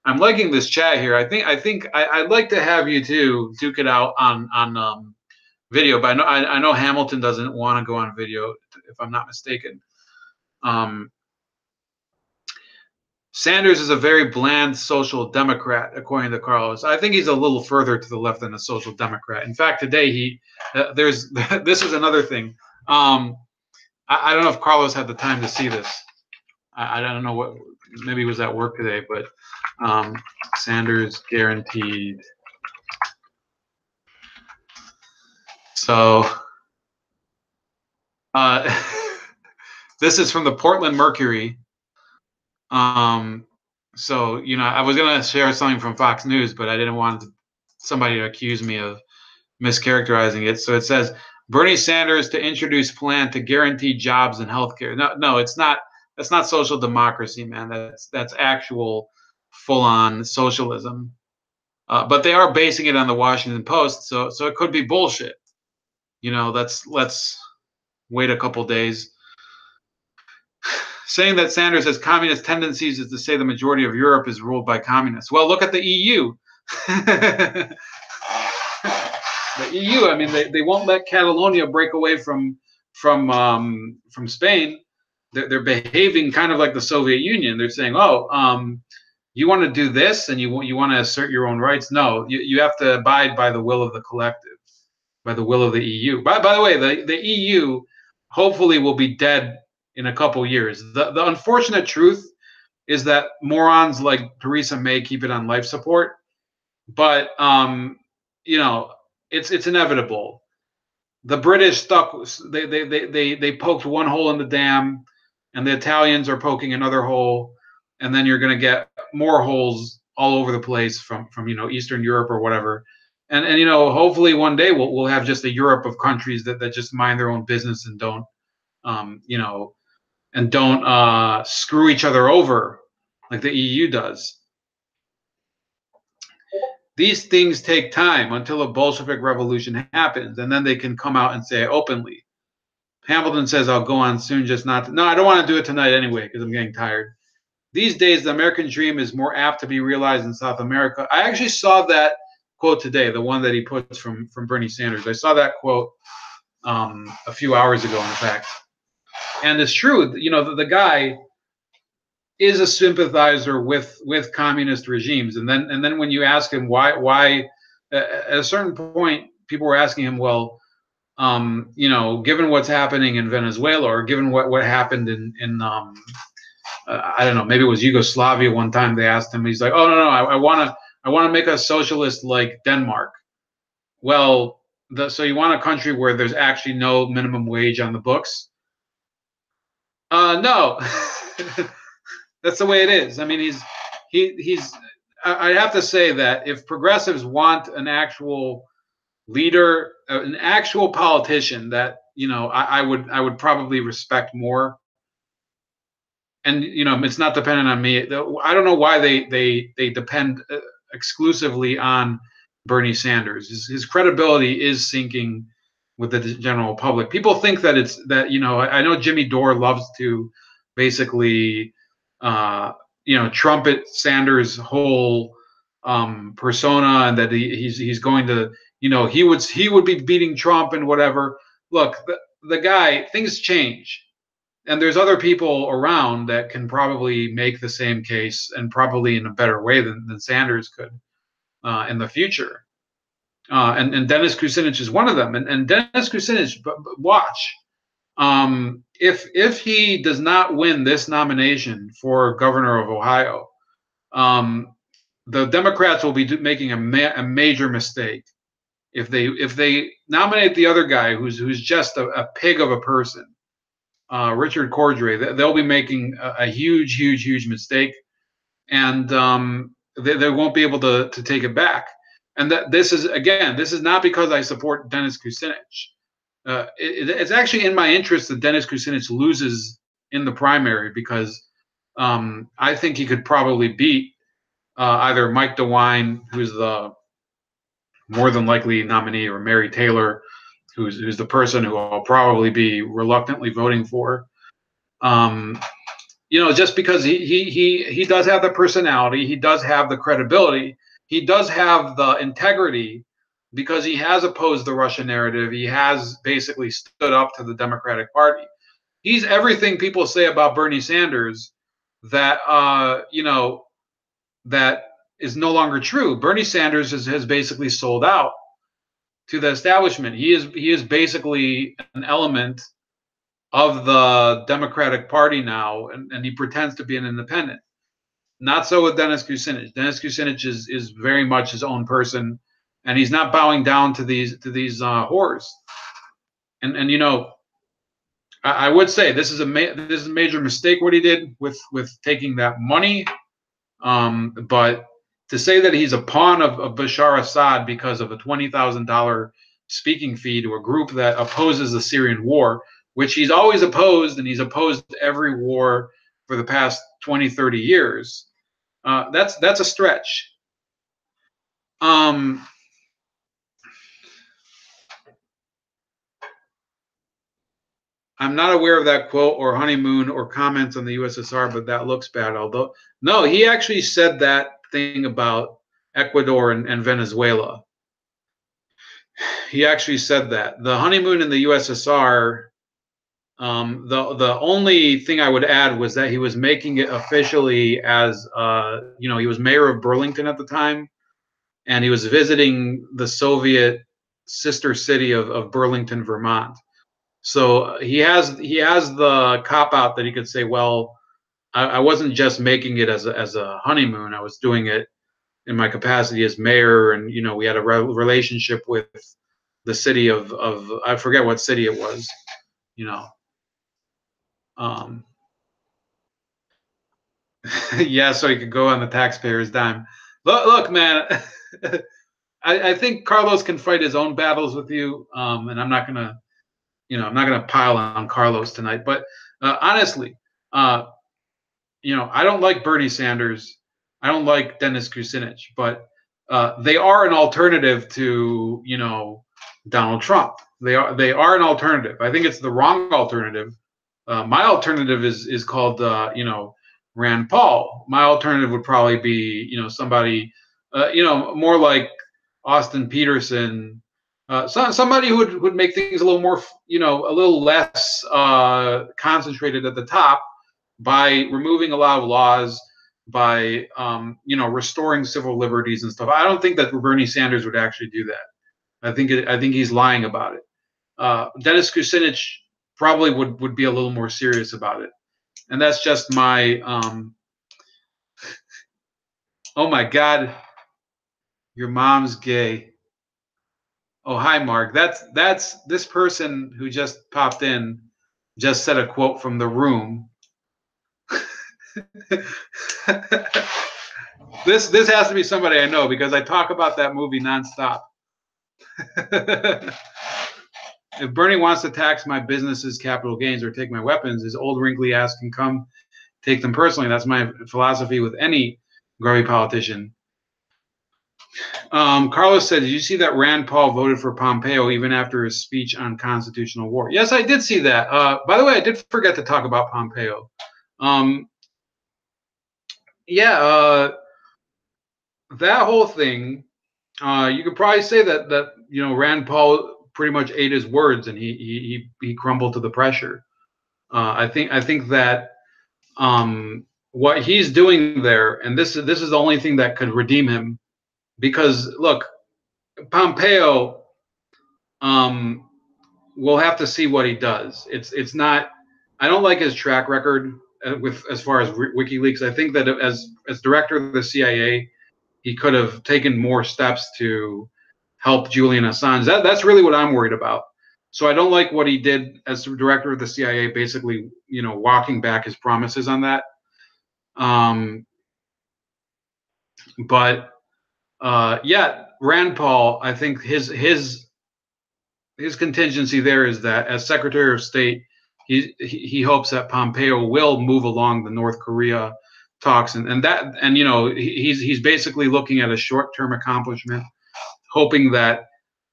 I think I'd like to have you two duke it out on video, but I know Hamilton doesn't want to go on video, if I'm not mistaken. Sanders is a very bland social democrat, according to Carlos. I think he's a little further to the left than a social democrat. In fact, today this is another thing. I don't know if Carlos had the time to see this. I don't know what, maybe he was at work today, but Sanders guaranteed. So this is from the Portland Mercury. So, I was going to share something from Fox News, but I didn't want somebody to accuse me of mischaracterizing it. So it says Bernie Sanders to introduce plan to guarantee jobs and healthcare. No, no, it's not. That's not social democracy, man. That's actual full-on socialism. But they are basing it on the Washington Post, so it could be bullshit. Let's wait a couple days. Saying that Sanders has communist tendencies is to say the majority of Europe is ruled by communists. Well, look at the EU. The EU. I mean, they won't let Catalonia break away from Spain. They're behaving kind of like the Soviet Union. They're saying, oh, you want to do this and you want to assert your own rights. No, you have to abide by the will of the collective, by the will of the EU. By the way, the EU hopefully will be dead in a couple years. The unfortunate truth is that morons like Theresa May keep it on life support, but it's inevitable. The British stuck. They poked one hole in the dam, and the Italians are poking another hole, and then you're going to get more holes all over the place from Eastern Europe or whatever. And hopefully one day we'll have just a Europe of countries that just mind their own business and don't screw each other over like the EU does. These things take time until a Bolshevik revolution happens, and then they can come out and say it openly. Hamilton says, I'll go on soon, just not to. No, I don't want to do it tonight anyway because I'm getting tired. These days, the American dream is more apt to be realized in South America. I actually saw that quote today, the one that he puts from Bernie Sanders. I saw that quote a few hours ago, in fact. And it's true. The guy is a sympathizer with communist regimes. And then when you ask him why at a certain point, people were asking him, well, given what's happening in Venezuela, or given what happened in I don't know, maybe it was Yugoslavia one time, they asked him, he's like, oh, no, I want to make us socialist like Denmark. Well, so you want a country where there's actually no minimum wage on the books? No. That's the way it is. I mean, he's I have to say that if progressives want an actual leader, an actual politician that I would probably respect more. And it's not dependent on me. I don't know why they depend exclusively on Bernie Sanders. His credibility is sinking with the general public. People think that I know Jimmy Dore loves to basically trumpet Sanders' whole persona, and that he's going to he would be beating Trump and whatever. Look, the guy, things change. And there's other people around that can probably make the same case, and probably in a better way than Sanders could in the future. And Dennis Kucinich is one of them. And Dennis Kucinich, watch, if he does not win this nomination for governor of Ohio, the Democrats will be making a major mistake if they nominate the other guy who's just a pig of a person. Richard Cordray, they'll be making a huge mistake, and they won't be able to take it back. And this is not because I support Dennis Kucinich. It's actually in my interest that Dennis Kucinich loses in the primary, because I think he could probably beat either Mike DeWine, who's the more than likely nominee, or Mary Taylor, who's the person who I'll probably be reluctantly voting for. Just because he does have the personality, he does have the credibility, he does have the integrity, because he has opposed the Russian narrative. He has basically stood up to the Democratic Party. He's everything people say about Bernie Sanders that that is no longer true. Bernie Sanders has basically sold out to the establishment. He is basically an element of the Democratic Party now, and he pretends to be an independent. Not so with Dennis Kucinich. Dennis Kucinich is very much his own person, and he's not bowing down to these whores. And I would say this is a major mistake what he did with taking that money. But to say that he's a pawn of Bashar Assad because of a $20,000 speaking fee to a group that opposes the Syrian war, which he's always opposed, and he's opposed every war for the past 20, 30 years, that's a stretch. I'm not aware of that quote or honeymoon or comments on the USSR, but that looks bad. Although, no, he actually said that thing about Ecuador and Venezuela. He actually said that. The honeymoon in the USSR, the only thing I would add was that he was making it officially as, he was mayor of Burlington at the time, and he was visiting the Soviet sister city of Burlington, Vermont. So he has the cop out that he could say, well, I wasn't just making it as a honeymoon. I was doing it in my capacity as mayor, and we had a relationship with the city of I forget what city it was. Um, yeah, so he could go on the taxpayer's dime. Look, man, I think Carlos can fight his own battles with you, and I'm not gonna pile on Carlos tonight. But honestly, I don't like Bernie Sanders. I don't like Dennis Kucinich, but they are an alternative to Donald Trump. They are an alternative. I think it's the wrong alternative. My alternative is called Rand Paul. My alternative would probably be somebody more like Austin Peterson, somebody who would make things a little more a little less concentrated at the top by removing a lot of laws, by restoring civil liberties and stuff. I don't think that Bernie Sanders would actually do that. I think he's lying about it. Dennis Kucinich probably would be a little more serious about it, and that's just my. Oh my God, your mom's gay. Oh, hi, Mark. That's this person who just popped in. Just said a quote from The Room. This has to be somebody I know because I talk about that movie nonstop. If Bernie wants to tax my business's capital gains or take my weapons, his old wrinkly ass can come take them personally. That's my philosophy with any grubby politician. Carlos said, did you see that Rand Paul voted for Pompeo even after his speech on constitutional war? Yes, I did see that. By the way, I did forget to talk about Pompeo. That whole thing, you could probably say that Rand Paul pretty much ate his words and he crumbled to the pressure. I think that what he's doing there, and this is the only thing that could redeem him, because look, Pompeo, we'll have to see what he does. It's not. I don't like his track record with as far as WikiLeaks. I think that as director of the CIA, he could have taken more steps to help Julian Assange. That's really what I'm worried about. So I don't like what he did as director of the CIA, basically, walking back his promises on that. But Rand Paul, I think his contingency there is that as Secretary of State, he hopes that Pompeo will move along the North Korea talks, and he's basically looking at a short-term accomplishment, hoping that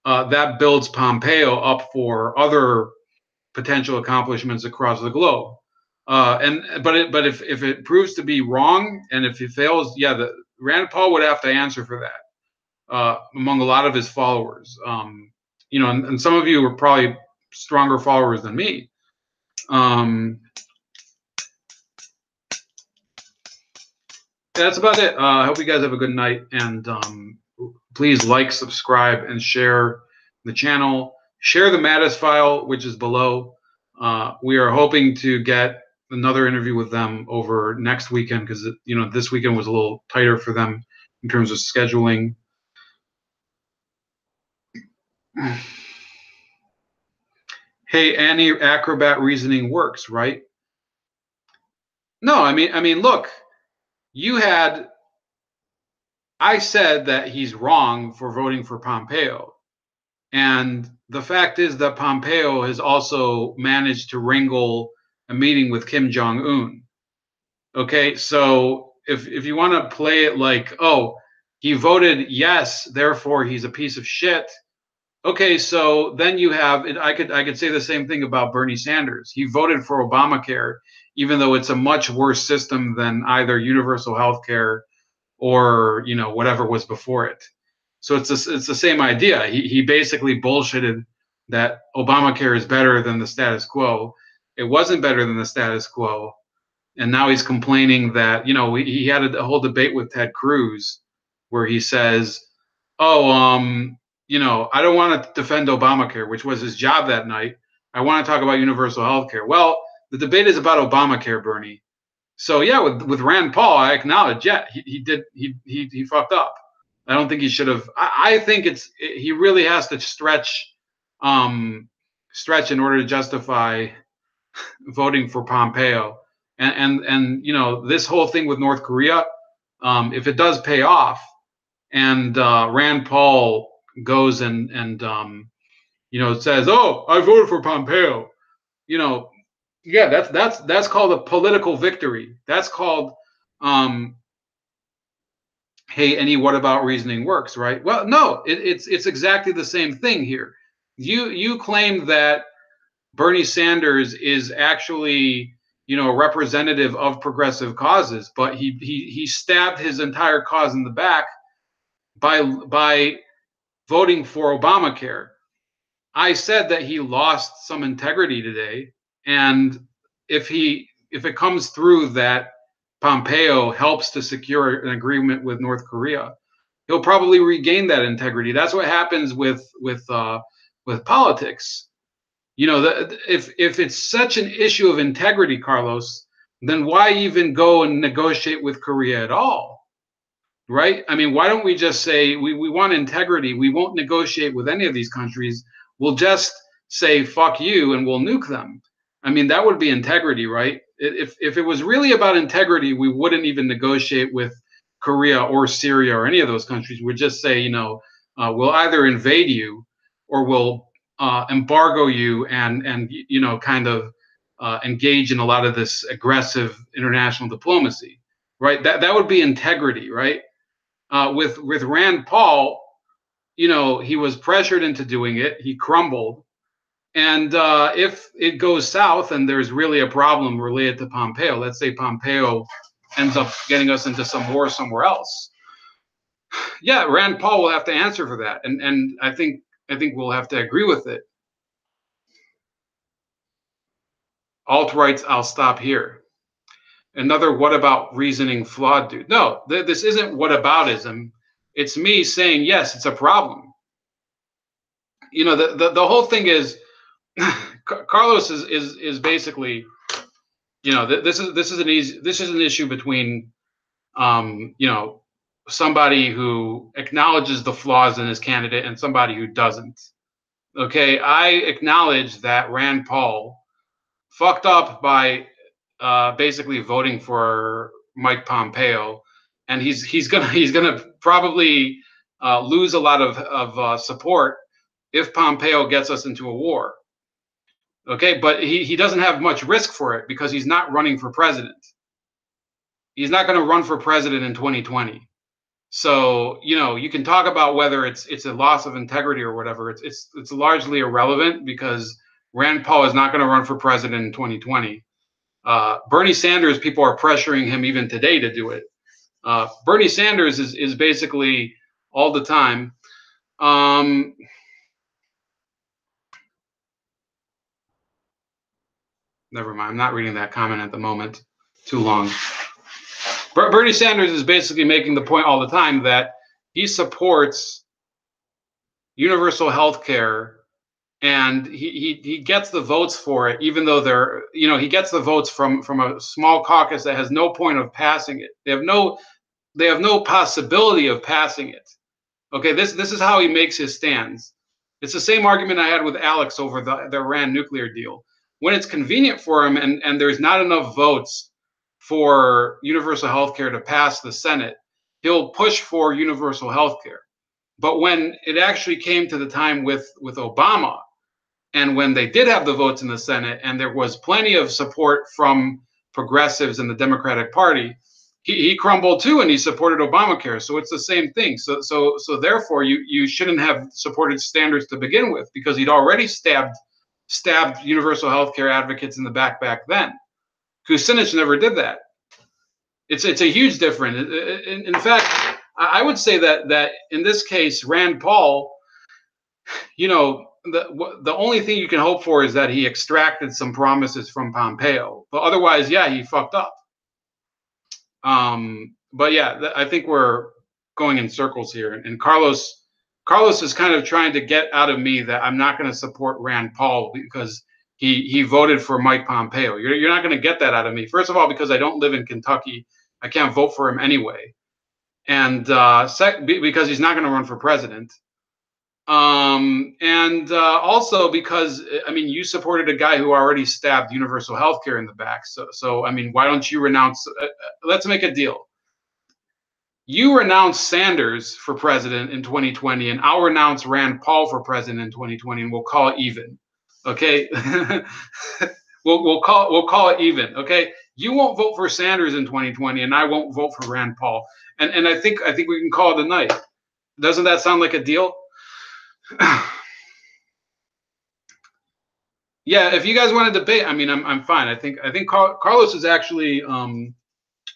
that builds Pompeo up for other potential accomplishments across the globe. But if it proves to be wrong and if he fails, Rand Paul would have to answer for that among a lot of his followers. And some of you are probably stronger followers than me. That's about it. I hope you guys have a good night, and please like, subscribe, and share the channel. Share the Mattis file, which is below. We are hoping to get another interview with them over next weekend because this weekend was a little tighter for them in terms of scheduling. Hey, anti-acrobat reasoning works, right? No, I mean, look, you had I said that he's wrong for voting for Pompeo. And the fact is that Pompeo has also managed to wrangle a meeting with Kim Jong-un. Okay, so if you want to play it like, oh, he voted yes, therefore he's a piece of shit. Okay, so then you have it. I could say the same thing about Bernie Sanders. He voted for Obamacare, even though it's a much worse system than either universal health care or whatever was before it. So it's the same idea. He basically bullshitted that Obamacare is better than the status quo. It wasn't better than the status quo, and now he's complaining that he had a whole debate with Ted Cruz where he says, "Oh, I don't want to defend Obamacare, which was his job that night. I want to talk about universal health care." Well, the debate is about Obamacare, Bernie. So yeah, with Rand Paul, I acknowledge, yeah, he fucked up. I don't think he should have. I think he really has to stretch in order to justify voting for Pompeo. And this whole thing with North Korea, if it does pay off, and Rand Paul goes and says, "Oh, I voted for Pompeo," yeah, that's called a political victory. That's called, hey, any what about reasoning works, right? Well, no, it's exactly the same thing here. You claim that Bernie Sanders is actually a representative of progressive causes, but he stabbed his entire cause in the back by voting for Obamacare. I said that he lost some integrity today, and if it comes through that Pompeo helps to secure an agreement with North Korea, he'll probably regain that integrity. That's what happens with politics. If it's such an issue of integrity, Carlos, then why even go and negotiate with Korea at all? Right? I mean, why don't we just say we want integrity? We won't negotiate with any of these countries. We'll just say fuck you and we'll nuke them. I mean, that would be integrity, right? If it was really about integrity, we wouldn't even negotiate with Korea or Syria or any of those countries. We'd just say, we'll either invade you or we'll embargo you and kind of engage in a lot of this aggressive international diplomacy, right? That would be integrity, right? With Rand Paul, he was pressured into doing it. He crumbled. And if it goes south and there's really a problem related to Pompeo, let's say Pompeo ends up getting us into some war somewhere else, yeah, Rand Paul will have to answer for that. And I think we'll have to agree with it. Alt-rights, I'll stop here. Another what about reasoning flawed dude. No, this isn't whataboutism. It's me saying, yes, it's a problem. The whole thing is Carlos is basically, this is an issue between somebody who acknowledges the flaws in his candidate and somebody who doesn't. Okay, I acknowledge that Rand Paul fucked up by basically voting for Mike Pompeo, and he's gonna probably lose a lot of support if Pompeo gets us into a war. Okay, but he doesn't have much risk for it because he's not running for president. He's not going to run for president in 2020. So you can talk about whether it's a loss of integrity or whatever. It's largely irrelevant because Rand Paul is not going to run for president in 2020. Bernie Sanders, people are pressuring him even today to do it. Bernie Sanders is basically all the time. Never mind. I'm not reading that comment at the moment. Too long. Bernie Sanders is basically making the point all the time that he supports universal health care, and he gets the votes for it, even though he gets the votes from a small caucus that has no point of passing it. They have no possibility of passing it. Okay, this is how he makes his stands. It's the same argument I had with Alex over the Iran nuclear deal. When it's convenient for him and there's not enough votes for universal health care to pass the Senate, he'll push for universal health care. But when it actually came to the time with Obama, and when they did have the votes in the Senate, and there was plenty of support from progressives in the Democratic Party, he crumbled too, and he supported Obamacare. So it's the same thing. So therefore, you shouldn't have supported Sanders to begin with, because he'd already stabbed universal health care advocates in the back then. Kucinich never did that. It's a huge difference. In fact, I would say that in this case, Rand Paul, you know, the only thing you can hope for is that he extracted some promises from Pompeo. But otherwise, yeah, he fucked up. But yeah, I think we're going in circles here. And Carlos is kind of trying to get out of me that I'm not going to support Rand Paul because he voted for Mike Pompeo. You're not going to get that out of me. First of all, because I don't live in Kentucky, I can't vote for him anyway. And because he's not going to run for president. And also because, I mean, you supported a guy who already stabbed universal health care in the back. So I mean, why don't you renounce? Let's make a deal. You renounce Sanders for president in 2020, and I'll renounce Rand Paul for president in 2020, and we'll call it even. Okay, we'll call it even. Okay, you won't vote for Sanders in 2020, and I won't vote for Rand Paul, and I think we can call it a night. Doesn't that sound like a deal? Yeah, if you guys want to debate, I mean, I'm fine. I think Carlos is actually.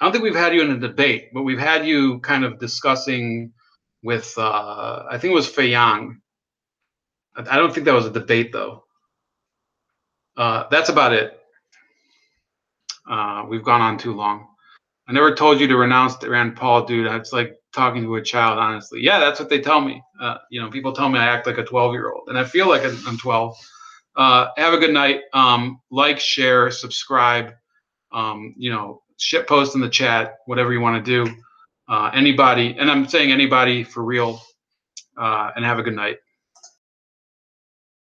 I don't think we've had you in a debate, but we've had you kind of discussing with. I think it was Fayang. I don't think that was a debate though. That's about it. We've gone on too long. I never told you to renounce Rand Paul, dude. It's like talking to a child, honestly. Yeah, that's what they tell me. You know, people tell me I act like a 12-year-old, and I feel like I'm 12. Have a good night. Like, share, subscribe. You know, shit post in the chat, whatever you want to do. Anybody, and I'm saying anybody for real. And have a good night.